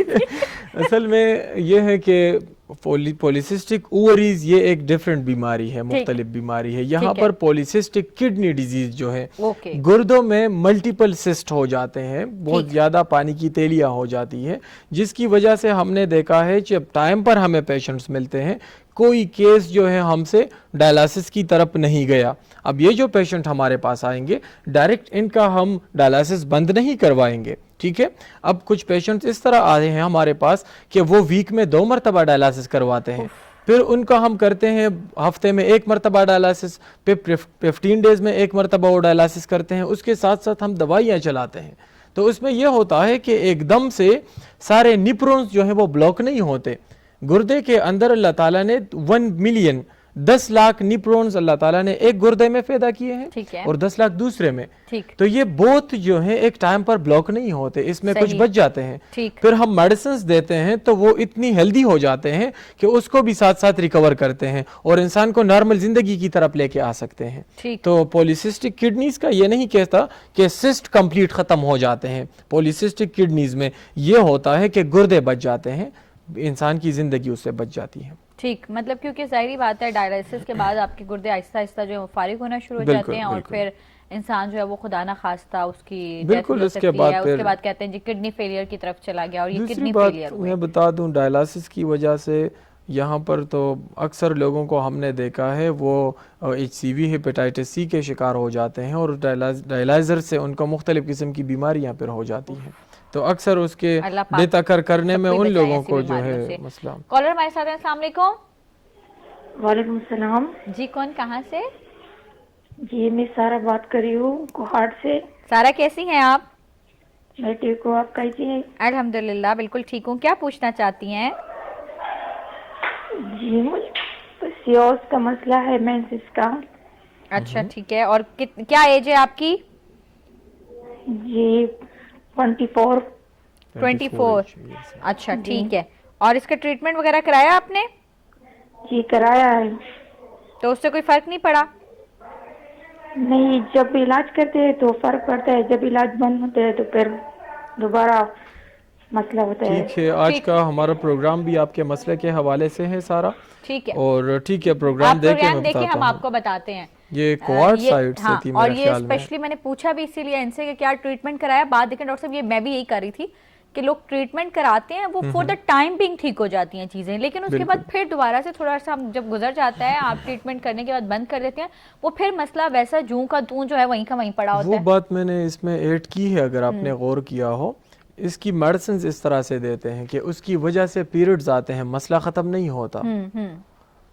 असल में ये है कि पॉलीसिस्टिक ओवरीज ये एक डिफरेंट बीमारी है, मुख्तलिफ बीमारी है। यहाँ पर पॉलीसिस्टिक किडनी डिजीज जो है, गुर्दों में मल्टीपल सिस्ट हो जाते हैं, बहुत ज्यादा पानी की तेलियां हो जाती है, जिसकी वजह से हमने देखा है जब टाइम पर हमें पेशेंट्स मिलते हैं, कोई केस जो है हमसे डायलिसिस की तरफ नहीं गया। अब ये जो पेशेंट हमारे पास आएंगे, डायरेक्ट इनका हम डायलिसिस बंद नहीं करवाएंगे। ठीक है, अब कुछ पेशेंट्स इस तरह आए हैं हमारे पास कि वो वीक में 2 मरतबा डायलिसिस करवाते हैं। फिर उनका हम करते हैं हफ्ते में 1 मरतबा डायलिसिस, फिर 15 डेज़ में 1 मरतबा वो डायलिसिस करते हैं। उसके साथ साथ हम दवाइयाँ चलाते हैं। तो उसमें यह होता है कि एकदम से सारे निप्रोन्स जो हैं वो ब्लॉक नहीं होते। गुर्दे के अंदर अल्लाह ताला ने 1 मिलियन 10 लाख निप्रोन्स अल्लाह ताला ने एक गुर्दे में पैदा किए हैं और 10 लाख दूसरे में। तो ये बोथ जो है एक टाइम पर ब्लॉक नहीं होते, इसमें कुछ बच जाते हैं। फिर हम मेडिसिन देते हैं तो वो इतनी हेल्दी हो जाते हैं कि उसको भी साथ साथ रिकवर करते हैं और इंसान को नॉर्मल जिंदगी की तरफ लेके आ सकते हैं। तो पॉलीसिस्टिक किडनीज का ये नहीं कहता कि सिस्ट कंप्लीट खत्म हो जाते हैं। पॉलीसिस्टिक किडनीज में ये होता है कि गुर्दे बच जाते हैं, इंसान की जिंदगी उससे बच जाती है। ठीक, मतलब क्योंकि जाहिर बात है डायलिसिस के बाद आपके गुर्दे आहिस्ता आहिस्ता जो है फारिग होना शुरू हो जाते हैं और फिर इंसान जो है वो खुदा ना खास्ता उसकी बिल्कुल उसके बाद कहते हैं जी किडनी फेलियर की तरफ चला गया और ये किडनी फेलियर हुआ। मैं बता दूं डायलिसिस की वजह से यहाँ पर तो अक्सर लोगों को हमने देखा है वो HCV हेपेटाइटिस C के शिकार हो जाते हैं और डायलाइजर से उनको मुख्तलिफ किस्म की बीमारियाँ फिर हो जाती हैं। तो अक्सर उसके बेतकर करने में उन लोगों को जो है मसला। कॉलर हमारे साथ हैं, अस्सलाम वालेकुम। वालेकुम सलाम जी, कौन कहाँ से? जी मैं सारा बात कर रही हूँ कोहाट से। सारा कैसी हैं आप? मैं ठीक हूँ, आप कैसी हैं? अल्हम्दुलिल्लाह बिल्कुल ठीक हूँ। क्या पूछना चाहती हैं? जी मुझे पीसीओएस का मसला है, मेंसेस का। अच्छा ठीक है, और क्या एज है आपकी? जी 24। अच्छा ठीक है, और इसका ट्रीटमेंट वगैरह कराया आपने? जी कराया है। तो उससे कोई फर्क नहीं पड़ा? नहीं, जब इलाज करते हैं तो फर्क पड़ता है, जब इलाज बंद होता है तो फिर दोबारा मसला होता है। ठीक है, आज का हमारा प्रोग्राम भी आपके मसले के हवाले से है सारा। ठीक है, और ठीक है प्रोग्राम देखें हम आपको बताते हैं। ये कोहाट साइड से थी और ये स्पेशली मैंने पूछा भी इसीलिए इनसे कि क्या ट्रीटमेंट कराया। बाद देखें डॉक्टर साहब, ये मैं भी यही कर रही थी कि लोग ट्रीटमेंट कराते हैं वो फॉर द टाइम बिंग ठीक हो जाती हैं चीजें, लेकिन उसके बाद फिर दोबारा से थोड़ा सा जब गुजर जाता है, आप ट्रीटमेंट करने के बाद बंद कर देते हैं, वो फिर मसला वैसा जूं का तूं जो है वहीं का वहीं पड़ा होता है। वो बात मैंने इसमें ऐड की है, अगर आपने गौर किया हो। इसकी मेडिसिन इस तरह से देते हैं कि उसकी वजह से पीरियड्स आते हैं, मसला खत्म नहीं होता।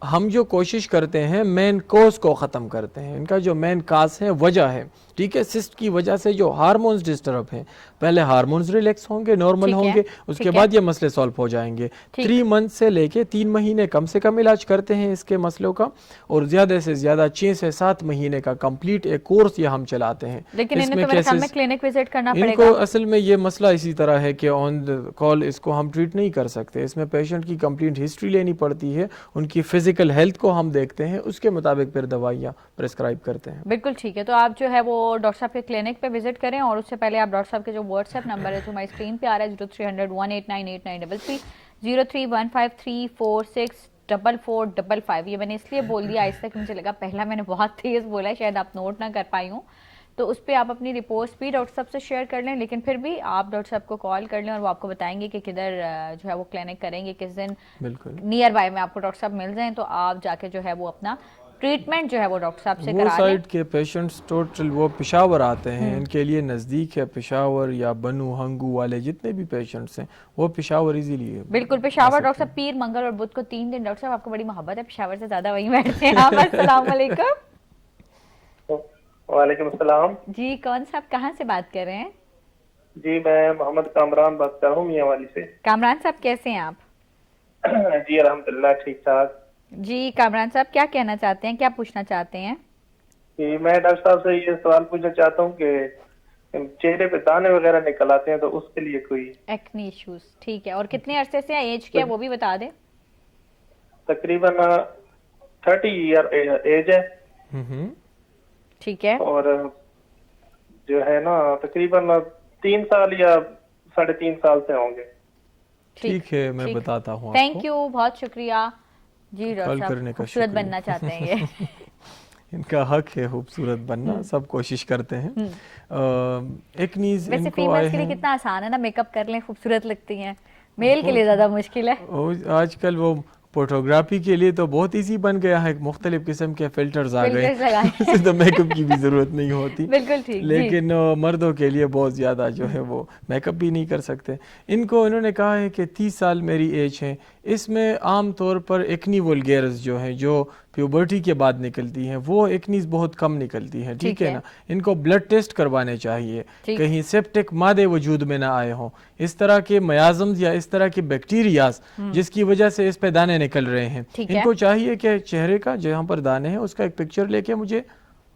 हम जो कोशिश करते हैं मेन कोज को ख़त्म करते हैं। इनका जो मेन काज है, वजह है, ठीक है, सिस्ट की वजह से जो हार्मोन्स डिस्टर्ब हैं, पहले हार्मोन्स रिलैक्स होंगे, नॉर्मल होंगे, उसके बाद ये मसले सॉल्व हो जाएंगे। 3 मंथ से लेके 3 महीने कम से कम इलाज करते हैं इसके मसलों का, और ज़्यादा से ज़्यादा 6 से 7 महीने का कंप्लीट एक कोर्स ये हम चलाते हैं। लेकिन इसमें तो मेरे ख्याल में क्लिनिक विजिट करना पड़ेगा। इनको असल में ये मसला इसी तरह है कि ऑन द कॉल इसको हम ट्रीट नहीं कर सकते। इसमें पेशेंट की कंप्लीट हिस्ट्री लेनी पड़ती है, उनकी फिजिकल हेल्थ को हम देखते हैं, उसके मुताबिक फिर दवाइयाँ प्रेस्क्राइब करते हैं। बिल्कुल ठीक है, तो आप जो है वो डॉक्टर साहब के क्लिनिक पे विजिट करें, और उससे पहले आप डॉक्टर साहब के जो व्हाट्सएप नंबर है जो हमारी स्क्रीन पे आ रहा है 0300189893 0315346455, ये मैंने इसलिए बोल दिया आज तक, मुझे लगा पहला मैंने बहुत तेज बोला है, शायद आप नोट ना कर पाई हूँ। तो उस पर आप अपनी रिपोर्ट्स भी डॉक्टर साहब से शेयर कर लें, लेकिन फिर भी आप डॉक्टर साहब को कॉल कर लें और वो आपको बताएंगे कि किधर जो है वो क्लिनिक करेंगे, किस दिन नियर बाय में आपको डॉक्टर साहब मिल जाएं, तो आप जाके जो है वो अपना ट्रीटमेंट जो है वो डॉक्टर साहब से करा लें। वो साइड के पेशेंट्स टोटल वो पेशावर आते हैं, इनके लिए नज़दीक है पेशावर या बनू हंगू वाले जितने भी पेशेंट्स हैं वो पेशावर इजीली है। बिल्कुल, पेशावर डॉक्टर साहब पीर मंगल और बुध को 3 दिन डॉक्टर साहब आपको बड़ी मोहब्बत है, पेशावर से ज्यादा वहीं बैठते हैं आप। अस्सलाम वालेकुम। वालेकुम अस्सलाम जी, कौन साहब कहाँ से बात कर रहे हैं? जी मैं मोहम्मद कामरान बात कर रहा हूँ मियांवाली से। कामरान साहब कैसे हैं आप? जी अल्हम्दुलिल्लाह ठीक ठाक। जी कामरान साहब क्या कहना चाहते हैं, क्या पूछना चाहते हैं? कि मैं डॉक्टर साहब से ये सवाल पूछना चाहता हूँ कि चेहरे पे दाने वगैरह निकल आते हैं, तो उसके लिए कोई एक्ने इश्यूज। ठीक है, और कितने अरसे से एज क्या वो भी बता दें। तकरीबन 30 ईयर एज है। ठीक है, और जो है ना तकरीबन 3 साल या 3.5 साल से होंगे। ठीक है, मैं बताता हूँ। थैंक यू, बहुत शुक्रिया जी। डॉक्टर साहब खूबसूरत बनना चाहते हैं ये इनका हक है खूबसूरत बनना, सब कोशिश करते हैं। एक्नीज वैसे फीमेल्स के लिए कितना आसान है ना, मेकअप कर लें खूबसूरत लगती हैं, मेल के लिए ज्यादा मुश्किल है। आजकल वो फोटोग्राफी के लिए तो बहुत इजी बन गया है, मुख्तलिफ किस्म के फिल्टर्स आ गए, इससे तो मेकअप की भी ज़रूरत नहीं होती। बिल्कुल ठीक। लेकिन मर्दों के लिए बहुत ज़्यादा जो है वो मेकअप भी नहीं कर सकते। इनको इन्होंने कहा है कि 30 साल मेरी एज है, इसमें आम तौर पर एक्नी वुल्गेरस जो हैं, जो प्यूबर्टी के बाद निकलती हैं, वो एक्नीज बहुत कम निकलती हैं, ठीक है ना। इनको ब्लड टेस्ट करवाने चाहिए, कहीं सेप्टिक मादे वजूद में ना आए हों, इस तरह के मयाजम्स या इस तरह के बैक्टीरियाज जिसकी वजह से इस पे दाने निकल रहे हैं। इनको चाहिए कि चेहरे का जहाँ पर दाने हैं उसका एक पिक्चर लेके मुझे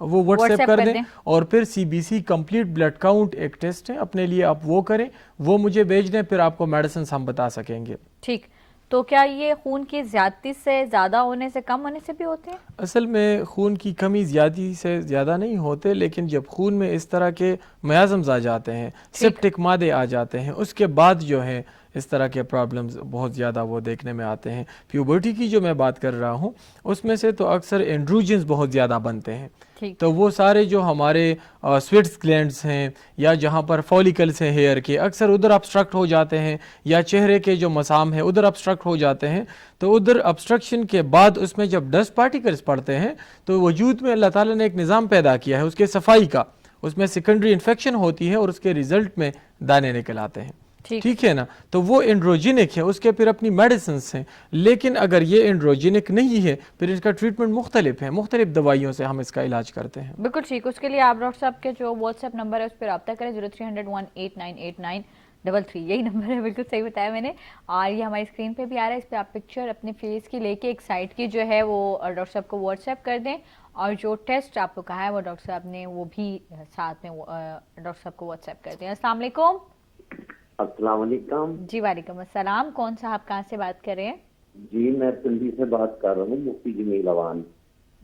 वो व्हाट्सएप कर दें, और फिर CBC कंप्लीट ब्लड काउंट एक टेस्ट है, अपने लिए आप वो करें, वो मुझे भेज दें, फिर आपको मेडिसिन हम बता सकेंगे। ठीक, तो क्या ये खून की ज्यादती से ज़्यादा होने से, कम होने से भी होते हैं? असल में खून की कमी ज्यादा से ज़्यादा नहीं होते, लेकिन जब खून में इस तरह के मयाजम्स आ जाते हैं, सेप्टिक मादे आ जाते हैं, उसके बाद जो है इस तरह के प्रॉब्लम्स बहुत ज़्यादा वो देखने में आते हैं। प्यूबर्टी की जो मैं बात कर रहा हूँ उसमें से तो अक्सर एंड्रोजन्स बहुत ज़्यादा बनते हैं, तो वो सारे जो हमारे स्वेट्स ग्लैंड्स हैं या जहाँ पर फॉलिकल्स हैं हेयर के, अक्सर उधर ऑब्स्ट्रक्ट हो जाते हैं, या चेहरे के जो मसाम है उधर ऑब्स्ट्रक्ट हो जाते हैं। तो उधर ऑब्स्ट्रक्शन के बाद उसमें जब डस्ट पार्टिकल्स पड़ते हैं तो वजूद में अल्लाह ताला ने एक निज़ाम पैदा किया है उसके सफाई का, उसमें सेकेंडरी इन्फेक्शन होती है और उसके रिजल्ट में दाने निकल आते हैं, ठीक है ना। तो वो एंड्रोजेनिक है, उसके फिर अपनी मेडिसिन हैं। लेकिन अगर ये एंड्रोजेनिक नहीं है फिर इसका ट्रीटमेंट मुख्तलिफ है, मुख्तलिफ दवाइयों से हम इसका इलाज करते हैं। बिल्कुल ठीक। उसके लिए आप डॉक्टर साहब के जो व्हाट्सएप नंबर है उस पर रब्ता करें, 0300189893, यही नंबर है, बिल्कुल सही बताया मैंने। और ये हमारी स्क्रीन पे भी आ रहा है, इस पर आप पिक्चर अपने फेस की लेके एक साइड की जो है वो डॉक्टर साहब को व्हाट्सएप कर दें, और जो टेस्ट आपको कहा है वो डॉक्टर साहब ने वो भी साथ में डॉक्टर साहब को व्हाट्सएप कर दें। अस्सलाम वालेकुम। अस्सलाम वालेकुम। जी वालेकुम अस्सलाम। कौन सा आप कहाँ से बात कर रहे हैं? जी मैं पिंडी से बात कर रहा हूँ, मुफ्ती जमील अवान।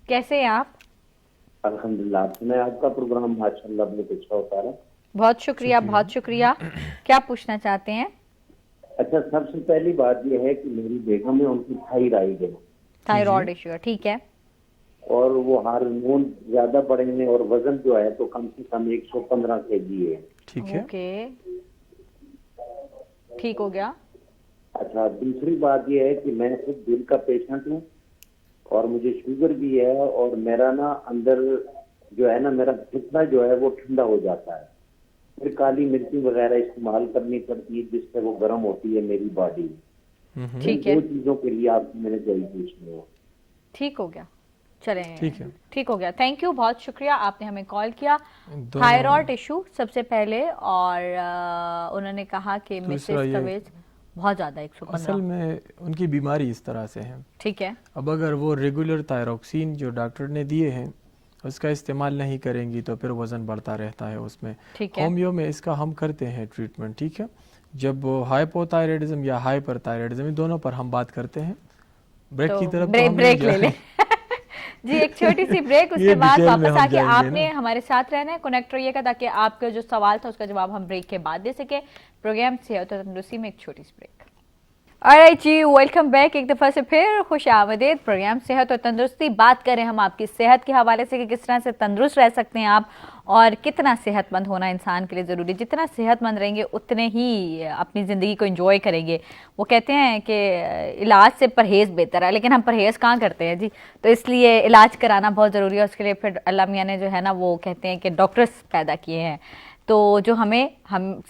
कैसे हैं आप? अल्हम्दुलिल्लाह, मैं आपका प्रोग्राम माशाल्लाह बहुत अच्छा होता है। बहुत शुक्रिया, बहुत शुक्रिया। क्या पूछना चाहते हैं? अच्छा, सबसे पहली बात यह है कि मेरी बेगम है, उनकी थायराइड है, थायराइड इशू है, ठीक है, और वो हार्मोन ज्यादा बढ़ने और वजन जो है तो कम से कम 115 kg है। ठीक है, ओके, ठीक हो गया। अच्छा, दूसरी बात यह है कि मैं खुद दिल का पेशेंट हूँ और मुझे शुगर भी है, और मेरा ना अंदर जो है ना मेरा फेफड़ा जो है वो ठंडा हो जाता है, फिर काली मिर्ची वगैरह इस्तेमाल करनी पड़ती है जिससे वो गर्म होती है मेरी बॉडी। ठीक है, दो चीजों के लिए आपसे मैंने जल्दी पूछनी है। ठीक हो गया, चले, ठीक है, ठीक हो गया। थैंक यू, बहुत शुक्रिया, आपने हमें कॉल किया। थायराइड इशू सबसे पहले, और उन्होंने कहा कि मिसेस का वेट बहुत ज्यादा 115। असल में उनकी बीमारी इस तरह से है, ठीक है। अब अगर वो रेगुलर थायरोक्सिन जो डॉक्टर ने दिए हैं उसका इस्तेमाल नहीं करेंगी तो फिर वज़न बढ़ता रहता है उसमें। होमियो में इसका हम करते हैं ट्रीटमेंट, ठीक है। जब हाइपोथायराइडिज्म या हाइपरथायराइडिज्म दोनों पर हम बात करते हैं। ब्रेक की तरफ ब्रेक ले लें जी, एक छोटी सी ब्रेक, उसके बाद वापस आके आपने हमारे साथ रहना है, कनेक्ट रहिएगा ताकि आपका जो सवाल था उसका जवाब हम ब्रेक के बाद दे सके। प्रोग्राम सेहत और तंदुरुस्ती में एक छोटी सी ब्रेक। ऑलराइट जी, वेलकम बैक एक दफ़ा से फिर, खुश आमदीद। प्रोग्राम सेहत और तंदुरुस्ती, बात करें हम आपकी सेहत के हवाले से कि किस तरह से तंदुरुस्त रह सकते हैं आप, और कितना सेहतमंद होना इंसान के लिए ज़रूरी। जितना सेहतमंद रहेंगे उतने ही अपनी ज़िंदगी को एंजॉय करेंगे। वो कहते हैं कि इलाज से परहेज़ बेहतर है, लेकिन हम परहेज़ कहाँ करते हैं जी, तो इसलिए इलाज कराना बहुत ज़रूरी है। उसके लिए फिर अल्लाह मियाँ ने जो है ना वो कहते हैं कि डॉक्टर्स पैदा किए हैं, तो जो हम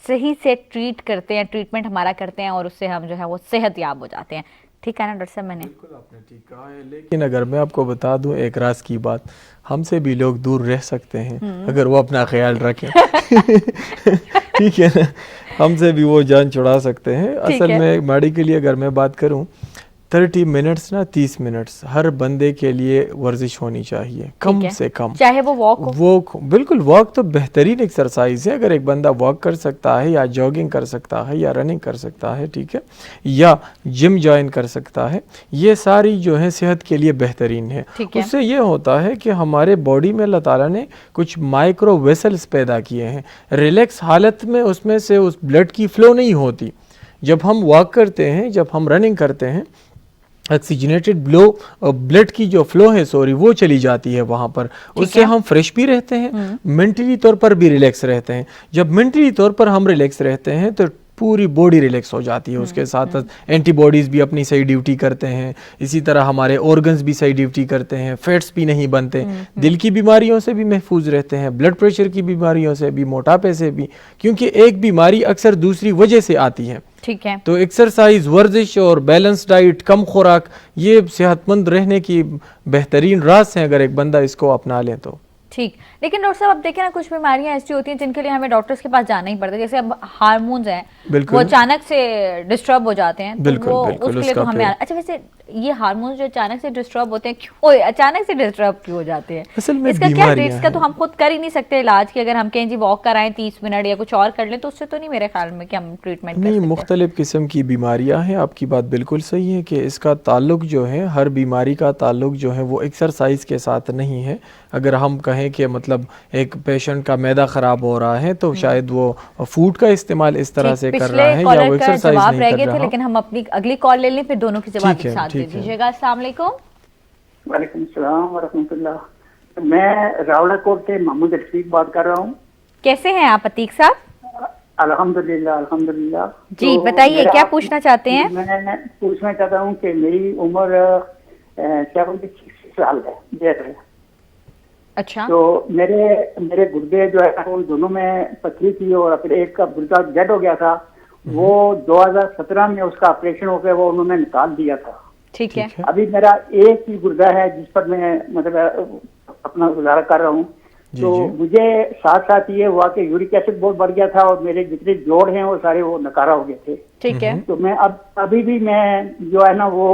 सही से ट्रीट करते हैं, ट्रीटमेंट हमारा करते हैं, और उससे हम जो है वो सेहतयाब हो जाते हैं। ठीक है ना डॉक्टर साहब? मैंने बिल्कुल आपने ठीक कहा है, लेकिन अगर मैं आपको बता दूं एक राज की बात, हमसे भी लोग दूर रह सकते हैं अगर वो अपना ख्याल रखें ठीक है ना, हमसे भी वो जान छुड़ा सकते हैं। असल में मेडिकली अगर मैं बात करूं 30 मिनट्स ना 30 मिनट्स हर बंदे के लिए वर्जिश होनी चाहिए, कम से कम, चाहे वो वॉक हो। वो बिल्कुल, वॉक तो बेहतरीन एक्सरसाइज है। अगर एक बंदा वॉक कर सकता है या जॉगिंग कर सकता है या रनिंग कर सकता है, ठीक है, या जिम ज्वाइन कर सकता है, ये सारी जो है सेहत के लिए बेहतरीन है। उससे ये होता है कि हमारे बॉडी में अल्लाह ताला ने कुछ माइक्रो वेसल्स पैदा किए हैं, रिलैक्स हालत में उसमें से उस ब्लड की फ्लो नहीं होती। जब हम वॉक करते हैं, जब हम रनिंग करते हैं, ऑक्सीजनेटेड ब्लड की जो फ्लो है वो चली जाती है वहाँ पर, उससे हम फ्रेश भी रहते हैं, मेंटली तौर पर भी रिलैक्स रहते हैं। जब मेंटली तौर पर हम रिलैक्स रहते हैं तो पूरी बॉडी रिलैक्स हो जाती है। उसके साथ साथ एंटीबॉडीज़ भी अपनी सही ड्यूटी करते हैं, इसी तरह हमारे ऑर्गन्स भी सही ड्यूटी करते हैं, फैट्स भी नहीं बनते, दिल की बीमारियों से भी महफूज रहते हैं, ब्लड प्रेशर की बीमारियों से भी, मोटापे से भी, क्योंकि एक बीमारी अक्सर दूसरी वजह से आती है। ठीक है। तो एक्सरसाइज, वर्जिश और बैलेंस डाइट, कम खुराक, ये सेहतमंद रहने की बेहतरीन राज हैं अगर एक बंदा इसको अपना ले तो। ठीक, लेकिन डॉक्टर साहब अब देखें ना, कुछ बीमारियां ऐसी होती हैं जिनके लिए हमें डॉक्टर्स के पास जाना ही पड़ता है, जैसे अब हार्मोन्स हैं वो अचानक से डिस्टर्ब हो जाते हैं, तो वो उसके लिए तो हमें अच्छा, वैसे ये हार्मोन्स जो अचानक से डिस्टर्ब होते हैं, क्यों अचानक से डिस्टर्ब क्यों हो जाते हैं? असल में इसका क्या रिस्क है? तो हम खुद कर ही नहीं सकते इलाज की, अगर हम कहें जी वॉक कराएं 30 मिनट या कुछ और कर लें, तो उससे तो नहीं मेरे ख्याल में कि हम ट्रीटमेंट नहीं, मुख्तलिफ किस्म की बीमारियां हैं। आपकी बात बिल्कुल सही है कि इसका ताल्लुक जो है, हर बीमारी का ताल्लुक जो है वो एक्सरसाइज के साथ नहीं है। अगर हम कहें कि मतलब एक पेशेंट का मैदा खराब हो रहा है तो शायद वो फूड का इस्तेमाल इस तरह से कर रहा है या वो एक्सरसाइज नहीं कर रहा। लेकिन हम अपनी अगली कॉल ले लें, फिर दोनों की जवाब एक साथ दे दीजिएगा। अस्सलाम वालेकुम। वालेकुम सलाम व रहमतुल्लाह। मैं रावलाकोट से मोहम्मद अतीक बात कर रहा हूँ। कैसे हैं आप अतीक साहब? अल्हम्दुलिल्लाह अल्हम्दुलिल्लाह। जी बताइए, क्या पूछना चाहते हैं? मैं पूछना चाहता हूँ कि मेरी उम्र 76 साल है। अच्छा। तो मेरे गुर्दे जो है उन दोनों में पथरी थी और फिर एक का गुर्दा डेड हो गया था, वो 2017 में उसका ऑपरेशन हो गया, वो उन्होंने निकाल दिया था। ठीक है। अभी मेरा एक ही गुर्दा है जिस पर मैं मतलब अपना गुजारा कर रहा हूँ। तो मुझे साथ साथ ये हुआ कि यूरिक एसिड बहुत बढ़ गया था और मेरे जितने जोड़ हैं वो सारे वो नकारा हो गए थे। ठीक है। तो मैं अभी भी मैं जो है ना वो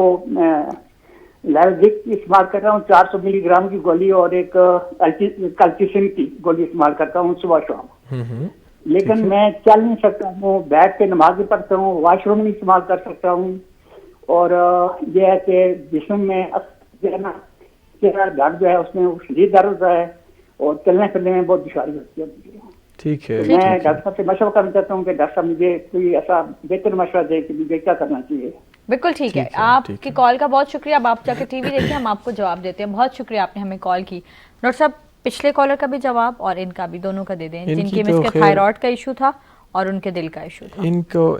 लैल्जिक इस्तेमाल कर रहा हूँ, 400 मिलीग्राम की गोली और एक कल्चिसिन की गोली इस्तेमाल करता हूँ सुबह शाम। लेकिन मैं चल नहीं सकता हूँ, बैठ के नमाज भी पढ़ता हूँ, वॉशरूम नहीं इस्तेमाल कर सकता हूँ, और यह है कि जिस्म में जो है ना दर्द जो है उसमें शदीद दर्द होता है और चलने फिरने में बहुत दुश्वारी होती है। ठीक है। तो मैं डॉक्टर साहब से मशवरा करना चाहता हूँ कि डॉक्टर साहब मुझे कोई ऐसा बेहतर मशवरा दे कि मुझे क्या करना चाहिए। बिल्कुल ठीक है। आपकी कॉल का बहुत शुक्रिया। अब आप जाकर टीवी देखिए, हम आपको जवाब देते हैं। बहुत शुक्रिया, आपने हमें कॉल की। डॉक्टर साहब पिछले कॉलर का भी जवाब और इनका भी, दोनों का दे दें, जिनके में इसका थायराइड का इशू था और उनके दिल का इशू था।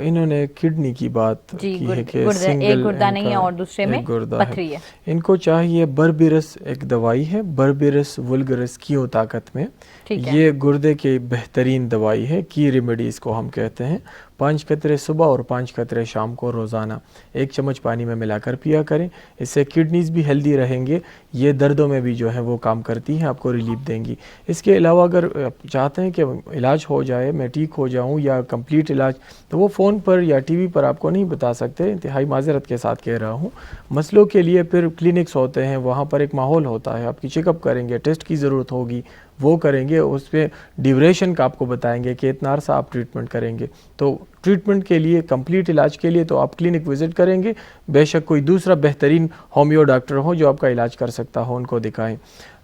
इन्होंने किडनी की बात की है कि एक गुर्दा नहीं है और दूसरे में पथरी है। इनको चाहिए बर्बिरस, एक दवाई है बर्बिरस वुल्गरस कीओ ताकत में, ये गुर्दे की बेहतरीन दवाई है, की रेमेडी इसको हम कहते हैं। 5 कतरे सुबह और 5 कतरे शाम को रोज़ाना 1 चम्मच पानी में मिलाकर पिया करें। इससे किडनीज भी हेल्दी रहेंगे, ये दर्दों में भी जो है वो काम करती हैं, आपको रिलीफ देंगी। इसके अलावा अगर आप चाहते हैं कि इलाज हो जाए, मैं ठीक हो जाऊं या कंप्लीट इलाज, तो वो फ़ोन पर या टीवी पर आपको नहीं बता सकते, इंतहाई माजरत के साथ कह रहा हूँ। मसलों के लिए फिर क्लिनिक्स होते हैं, वहाँ पर एक माहौल होता है, आपकी चेकअप करेंगे, टेस्ट की ज़रूरत होगी वो करेंगे, उस पर ड्यूरेशन का आपको बताएंगे कि इतना अरसा आप ट्रीटमेंट करेंगे। तो ट्रीटमेंट के लिए, कंप्लीट इलाज के लिए तो आप क्लिनिक विज़िट करेंगे, बेशक कोई दूसरा बेहतरीन होम्यो डॉक्टर हो जो आपका इलाज कर सकता हो, उनको दिखाएं।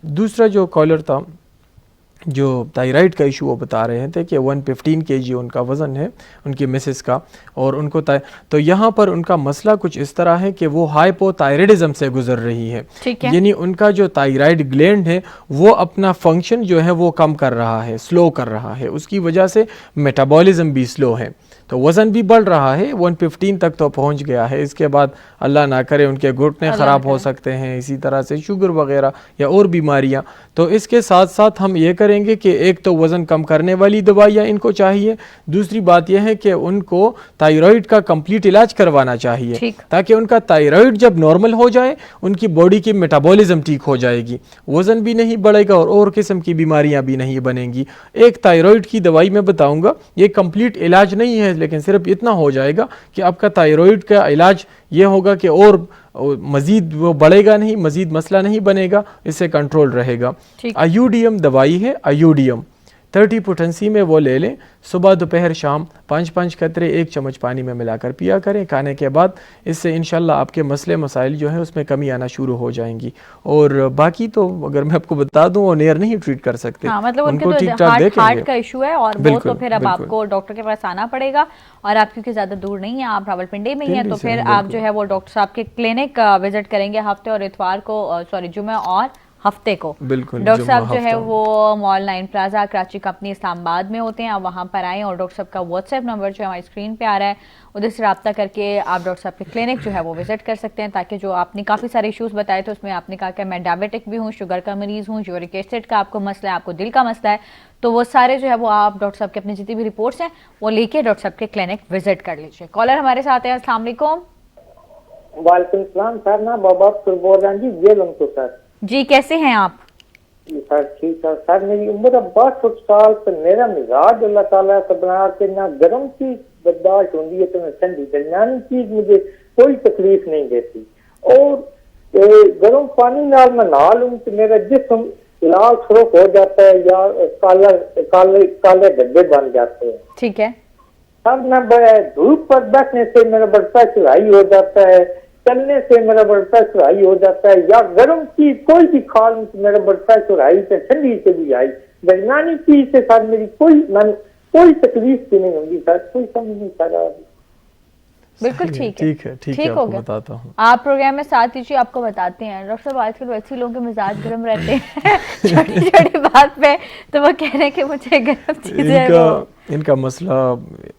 दूसरा जो कॉलर था, जो थायराइड का इशू वो बता रहे थे कि 115 kg उनका वज़न है, उनकी मिसेस का, और उनको तो यहाँ पर उनका मसला कुछ इस तरह है कि वो हाइपोथायराइडिज्म से गुजर रही है, यानी उनका जो थायराइड ग्लैंड है वो अपना फंक्शन जो है वो कम कर रहा है, स्लो कर रहा है, उसकी वजह से मेटाबॉलिज्म भी स्लो है, तो वज़न भी बढ़ रहा है, 115 तक तो पहुंच गया है। इसके बाद अल्लाह ना करे उनके घुटने ख़राब हो सकते हैं, इसी तरह से शुगर वगैरह या और बीमारियां। तो इसके साथ साथ हम ये करेंगे कि एक तो वज़न कम करने वाली दवाइयाँ इनको चाहिए, दूसरी बात यह है कि उनको थायराइड का कंप्लीट इलाज करवाना चाहिए, ताकि उनका थायराइड जब नॉर्मल हो जाए उनकी बॉडी की मेटाबॉलिज्म ठीक हो जाएगी, वज़न भी नहीं बढ़ेगा और किस्म की बीमारियाँ भी नहीं बनेंगी। एक थायराइड की दवाई मैं बताऊँगा, ये कंप्लीट इलाज नहीं है, लेकिन सिर्फ इतना हो जाएगा कि आपका थायराइड का इलाज ये होगा कि और मजीद वो बढ़ेगा नहीं, मजीद मसला नहीं बनेगा, इससे कंट्रोल रहेगा। आयुडियम दवाई है, आयुडियम 30 पोटेंसी में वो ले लें, सुबह दोपहर शाम 5-5 कतरे 1 चम्मच पानी में मिलाकर पिया करें खाने के बाद। इससे इंशाल्लाह आपके मसले मसाइल जो है उसमें कमी आना शुरू हो जाएंगी। और बाकी तो अगर मैं आपको बता दूं, वो नेयर नहीं ट्रीट कर सकते, मतलब उनको तो ठीक ठाक देखेंगे। हार्ट का इशू है और वो तो फिर अब आपको डॉक्टर के पास आना पड़ेगा, और आप क्योंकि ज्यादा दूर नहीं है, आप रावलपिंडी में ही हैं, तो फिर आप जो है वो डॉक्टर साहब के क्लिनिक विजिट करेंगे हफ्ते और इतवार को, सॉरी जुमे और हफ्ते को। बिल्कुल, डॉक्टर साहब जो है हफ्ता। वो mall 9 plaza Karachi company Islamabad में होते हैं। आप वहाँ पर आएँ और डॉक्टर साहब का व्हाट्सएप नंबर जो है हमारी स्क्रीन पे आ रहा है, उधर से रब्ता करके आप डॉक्टर साहब के क्लिनिक जो है वो विजिट कर सकते हैं, ताकि जो आपने काफ़ी सारे इश्यूज़ बताए थे उसमें आपने कहा कि मैं डायबिटिक भी हूँ, शुगर का मरीज़ हूँ, यूरिक एसिड का आपको मसला है, आपको दिल का मसला है, तो वो सारे जो है वो आप डॉक्टर साहब के अपनी जितनी भी रिपोर्ट्स हैं वो लेके डॉक्टर साहब के क्लिनिक विजिट कर लीजिए। कॉलर हमारे साथ है, अस्सलाम वालेकुम। वालेकुम सलाम सर, ना बाबा बोल रहा जी जेल तो सर। जी कैसे हैं आप? सर ठीक है सर, मेरी उम्र 62 साल, तो मेरा मिजाज अल्लाह ताला से बना के ना गर्म चीज बर्दाश्त होती है तो मैं ठंडी, दरमियानी चीज मुझे कोई तकलीफ नहीं देती, और गर्म पानी नाल मैं नहा लूं तो मेरा जिस्म लाल सुर्ख हो जाता है या काले धब्बे बन जाते हैं। ठीक है सर, मैं धूप पर बैठने से मेरा बढ़ता चढ़ाई हो जाता है, चलने से मेरा बढ़ता चढ़ाई हो जाता है, या गर्म चीज कोई भी खा लूं तो मेरा बढ़ता चढ़ाई से ठंडी से भी आई, दरमियानी चीज से सर मेरी कोई तकलीफ भी नहीं होगी सर, कोई समझ नहीं सर। बिल्कुल ठीक है, ठीक हो आपको गया। बताता हूँ। आप प्रोग्राम में साथ दीजिए, आपको बताते हैं। डॉक्टर साहब आजकल वैसे ही लोगों के मिजाज गर्म रहते हैं छोटी छोटी बात पे, तो वो कह रहे हैं कि मुझे गर्म चीजें इनका मसला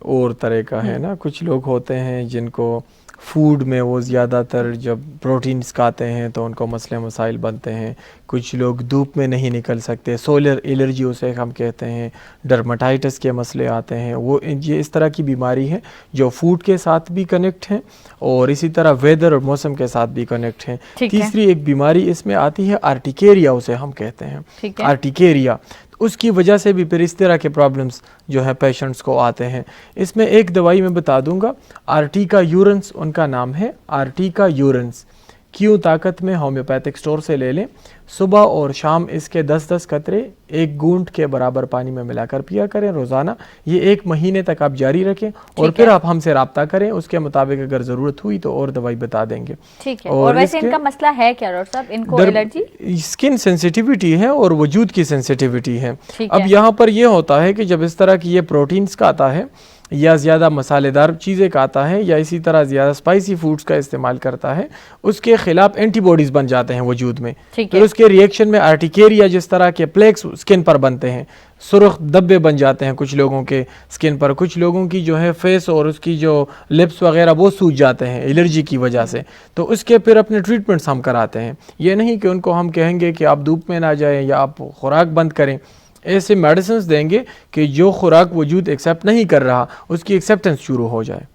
और तरह का है ना। कुछ लोग होते हैं जिनको फूड में वो ज़्यादातर जब प्रोटीन्स खाते हैं तो उनको मसले मसाइल बनते हैं। कुछ लोग धूप में नहीं निकल सकते, सोलर एलर्जी उसे हम कहते हैं, डर्माटाइटिस के मसले आते हैं। वो ये इस तरह की बीमारी है जो फूड के साथ भी कनेक्ट हैं और इसी तरह वेदर और मौसम के साथ भी कनेक्ट हैं। तीसरी एक बीमारी इसमें आती है आर्टिकेरिया, उसे हम कहते हैं आर्टिकेरिया। उसकी वजह से भी फिर इस तरह के प्रॉब्लम्स जो है पेशेंट्स को आते हैं। इसमें एक दवाई मैं बता दूंगा, आर्टिका यूरेंस उनका नाम है, आर्टिका यूरेंस। क्यों ताकत में होम्योपैथिक स्टोर से ले लें, सुबह और शाम इसके 10-10 कतरे 1 गूंद के बराबर पानी में मिलाकर पिया करें रोज़ाना। ये 1 महीने तक आप जारी रखें और फिर आप हमसे रब्ता करें, उसके मुताबिक अगर ज़रूरत हुई तो और दवाई बता देंगे। ठीक है। और वैसे इनका मसला है क्या डॉक्टर साहब? इनको एलर्जी, स्किन सेंसिटिविटी है और वजूद की सेंसिटिविटी है। अब यहाँ पर यह होता है कि जब इस तरह की ये प्रोटीन्स का आता है या ज़्यादा मसालेदार चीज़ें खाता है या इसी तरह ज़्यादा स्पाइसी फूड्स का इस्तेमाल करता है, उसके खिलाफ एंटीबॉडीज़ बन जाते हैं वजूद में। फिर उसके रिएक्शन में आर्टिकेरिया जिस तरह के प्लेक्स स्किन पर बनते हैं, सुर्ख धब्बे बन जाते हैं कुछ लोगों के स्किन पर, कुछ लोगों की जो है फेस और उसकी जो लिप्स वगैरह वो सूज जाते हैं एलर्जी की वजह से। तो उसके फिर अपने ट्रीटमेंट्स हम कराते हैं। ये नहीं कि उनको हम कहेंगे कि आप धूप में ना जाएं या आप खुराक बंद करें, ऐसे मेडिसिन देंगे कि जो खुराक वजूद एक्सेप्ट नहीं कर रहा उसकी एक्सेप्टेंस शुरू हो जाए।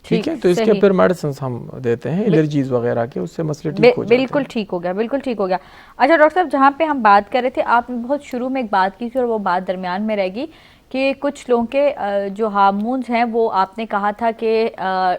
ठीक है, तो इसके फिर मेडिसिन हम देते हैं एलर्जीज वगैरह के, उससे मसले ठीक हो जाते हैं। बिल्कुल ठीक हो गया, बिल्कुल ठीक हो गया। अच्छा डॉक्टर साहब, जहाँ पे हम बात कर रहे थे, आपने बहुत शुरू में एक बात की थी और वो बात दरमियान में रहेगी कि कुछ लोगों के जो हार्मोन्स हैं वो आपने कहा था कि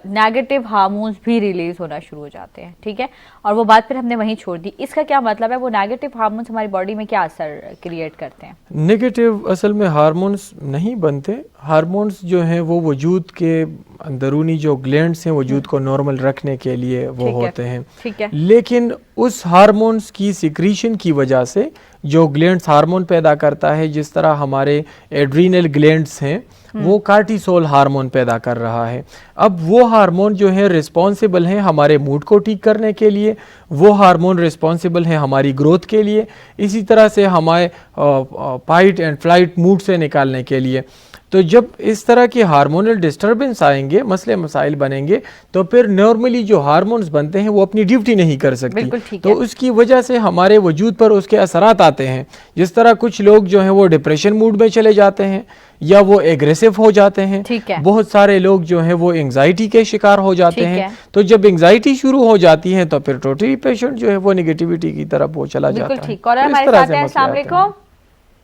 नेगेटिव हार्मोन्स भी रिलीज होना शुरू हो जाते हैं, ठीक है, और वो बात फिर हमने वहीं छोड़ दी। इसका क्या मतलब है? वो नेगेटिव हार्मोन्स हमारी बॉडी में क्या असर क्रिएट करते हैं? नेगेटिव असल में हार्मोन्स नहीं बनते। हार्मोन्स जो हैं वो वजूद के अंदरूनी जो ग्लैंड्स हैं वजूद को नॉर्मल रखने के लिए वो होते हैं। ठीक है। लेकिन उस हार्मोन्स की सिक्रीशन की वजह से जो ग्लैंड्स हार्मोन पैदा करता है, जिस तरह हमारे एड्रीनल ग्लैंड्स हैं वो कार्टिसोल हार्मोन पैदा कर रहा है। अब वो हार्मोन जो है रिस्पॉन्सिबल हैं हमारे मूड को ठीक करने के लिए, वो हार्मोन रिस्पॉन्सिबल हैं हमारी ग्रोथ के लिए, इसी तरह से हमारे फाइट एंड फ्लाइट मूड से निकालने के लिए। तो जब इस तरह के हार्मोनल डिस्टर्बेंस आएंगे, मसले मसाइल बनेंगे, तो फिर नॉर्मली जो हार्मोन्स बनते हैं वो अपनी ड्यूटी नहीं कर सकती, तो उसकी वजह से हमारे वजूद पर उसके असरात आते हैं। जिस तरह कुछ लोग जो हैं वो डिप्रेशन मूड में चले जाते हैं या वो एग्रेसिव हो जाते हैं, बहुत सारे लोग जो हैं वो एंजाइटी के शिकार हो जाते हैं। तो जब एंजाइटी शुरू हो जाती है तो फिर टोटली पेशेंट जो है वो नेगेटिविटी की तरफ वो चला जाता है।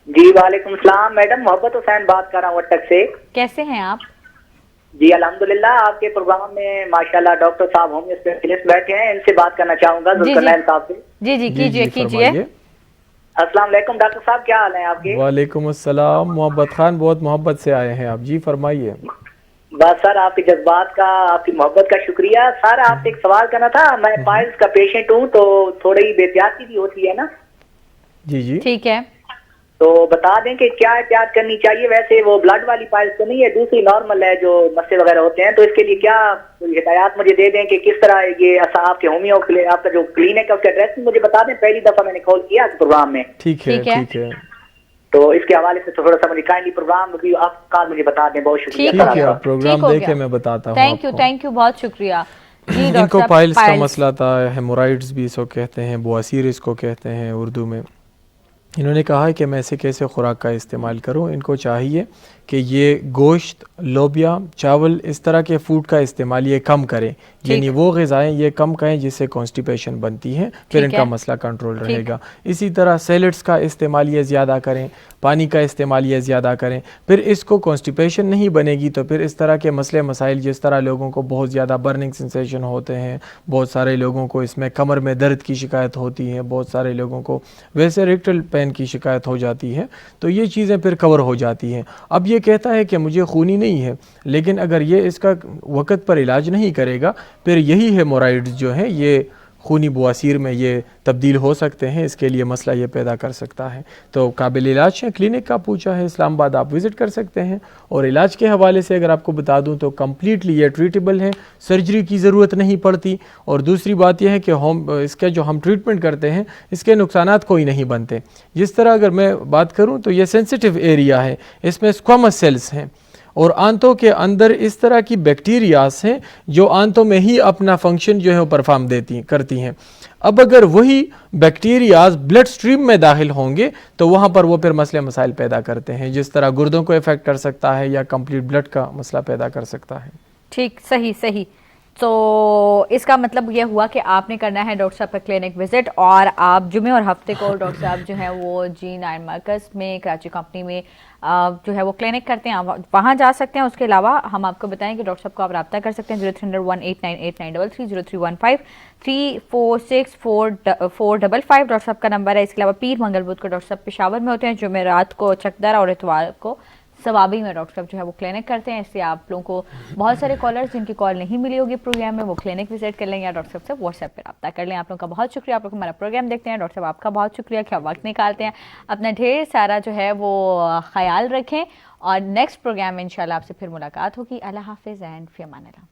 जी वालेकुम सलाम मैडम, मोहब्बत हुसैन बात कर रहा हूँ अटक से। कैसे हैं आप? जी अल्हम्दुलिल्लाह, आपके प्रोग्राम में माशाल्लाह डॉक्टर साहब होमियो स्पेशलिस्ट बैठे हैं, इनसे बात करना चाहूंगा जुल्करनैन साहब से। जी जी कीजिए कीजिए। अस्सलाम वालेकुम डॉक्टर साहब, क्या हाल है आपके? वालेकुम अस्सलाम, मोहब्बत खान, बहुत मोहब्बत से आए हैं आप। जी फरमाइए। बस सर आपके जज्बात का, आपकी मोहब्बत का शुक्रिया। सर आपसे एक सवाल करना था, मैं पाइल्स का पेशेंट हूँ तो थोड़ी बेहतियाती भी होती है ना? जी जी ठीक है। तो तो बता दें कि क्या एहतियात करनी चाहिए। वैसे वो ब्लड वाली पाइल्स तो नहीं है, दूसरी नॉर्मल है जो मस्से वगैरह होते हैं, तो इसके लिए क्या हिदायत मुझे दे दें कि किस तरह ये आपके होम्यो आपका जो क्लिनिक है उसका एड्रेस मुझे बता दें। पहली दफा मैंने कॉल किया प्रोग्राम में। ठीक है। तो इसके हवाले से थोड़ा सा मुझे काइंडली प्रोग्राम आप मुझे बता दें। बहुत शुक्रिया। ठीक है, प्रोग्राम देखे मैं बताता हूँ। थैंक यू, बहुत शुक्रिया। इनको पाइल्स का मसला था, हेमोराइड्स भी इसको कहते हैं, बवासीर इसको कहते हैं उर्दू में। इन्होंने कहा है कि मैं ऐसे कैसे खुराक का इस्तेमाल करूं। इनको चाहिए कि ये गोश्त, लोबिया, चावल इस तरह के फूड का इस्तेमाल ये कम करें, यानी वो ग़िज़ाएँ ये कम करें जिससे कॉन्स्टिपेशन बनती है, फिर इनका मसला कंट्रोल रहेगा। इसी तरह सैलड्स का इस्तेमाल ये ज़्यादा करें, पानी का इस्तेमाल ये ज़्यादा करें, फिर इसको कॉन्स्टिपेशन नहीं बनेगी तो फिर इस तरह के मसले मसाइल, जिस तरह लोगों को बहुत ज़्यादा बर्निंग सेंसेशन होते हैं, बहुत सारे लोगों को इसमें कमर में दर्द की शिकायत होती है, बहुत सारे लोगों को वैसे रेक्टल पेन की शिकायत हो जाती है, तो ये चीज़ें फिर कवर हो जाती हैं। अब ये कहता है कि मुझे खूनी नहीं है, लेकिन अगर ये इसका वक़्त पर इलाज नहीं करेगा फिर यही हेमोराइड्स जो हैं ये खूनी बवासीर में ये तब्दील हो सकते हैं। इसके लिए मसला ये पैदा कर सकता है। तो काबिल इलाज है, क्लिनिक का पूछा है, इस्लामाबाद आप विज़िट कर सकते हैं। और इलाज के हवाले से अगर आपको बता दूं तो कम्प्लीटली ये ट्रीटेबल है, सर्जरी की ज़रूरत नहीं पड़ती। और दूसरी बात यह है कि इसका जो हम ट्रीटमेंट करते हैं इसके नुकसानात कोई नहीं बनते। जिस तरह अगर मैं बात करूँ तो ये सेंसिटिव एरिया है, इसमें स्क्वामस सेल्स हैं और आंतों के अंदर इस तरह की बैक्टीरियाज हैं जो आंतों में ही अपना फंक्शन जो है वो परफॉर्म करती हैं। अब अगर वही बैक्टीरियाज ब्लड स्ट्रीम में दाखिल होंगे तो वहाँ पर वो फिर मसले मसाइल पैदा करते हैं, जिस तरह गुर्दों को इफ़ेक्ट कर सकता है या कंप्लीट ब्लड का मसला पैदा कर सकता है। ठीक, सही। तो इसका मतलब ये हुआ कि आपने करना है डॉक्टर साहब का क्लिनिक विजिट, और आप जुमे और हफ्ते को डॉक्टर साहब जो है वो G9 मरकज़ में कराची कंपनी में जो है वो क्लिनिक करते हैं, आप वहाँ जा सकते हैं। उसके अलावा हम आपको बताएं कि डॉक्टर साहब को आप रब्ता कर सकते हैं 0301898933 0315346455 डॉक्टर साहब का नंबर है। इसके अलावा पीर मंगल बुध को डॉक्टर साहब पेशावर में होते हैं, जुमेरात को चकदर और इतवार को सवाबी में डॉक्टर साहब जो है वो क्लिनिक करते हैं। इसलिए आप लोगों को बहुत सारे कॉलर्स जिनकी कॉल नहीं मिली होगी प्रोग्राम में, वो क्लिनिक विजिट कर लें या डॉक्टर साहब से व्हाट्सएप पर रब्ता कर लें। आप लोगों का बहुत शुक्रिया, आप लोग हमारा प्रोग्राम देखते हैं। डॉक्टर साहब आपका बहुत शुक्रिया कि आप वक्त निकालते हैं। अपना ढेर सारा जो है वो ख्याल रखें और नेक्स्ट प्रोग्राम में इंशाल्लाह आपसे फिर मुलाकात होगी। अल्लाह हाफिज़ एंड फ़ी अमान अल्लाह।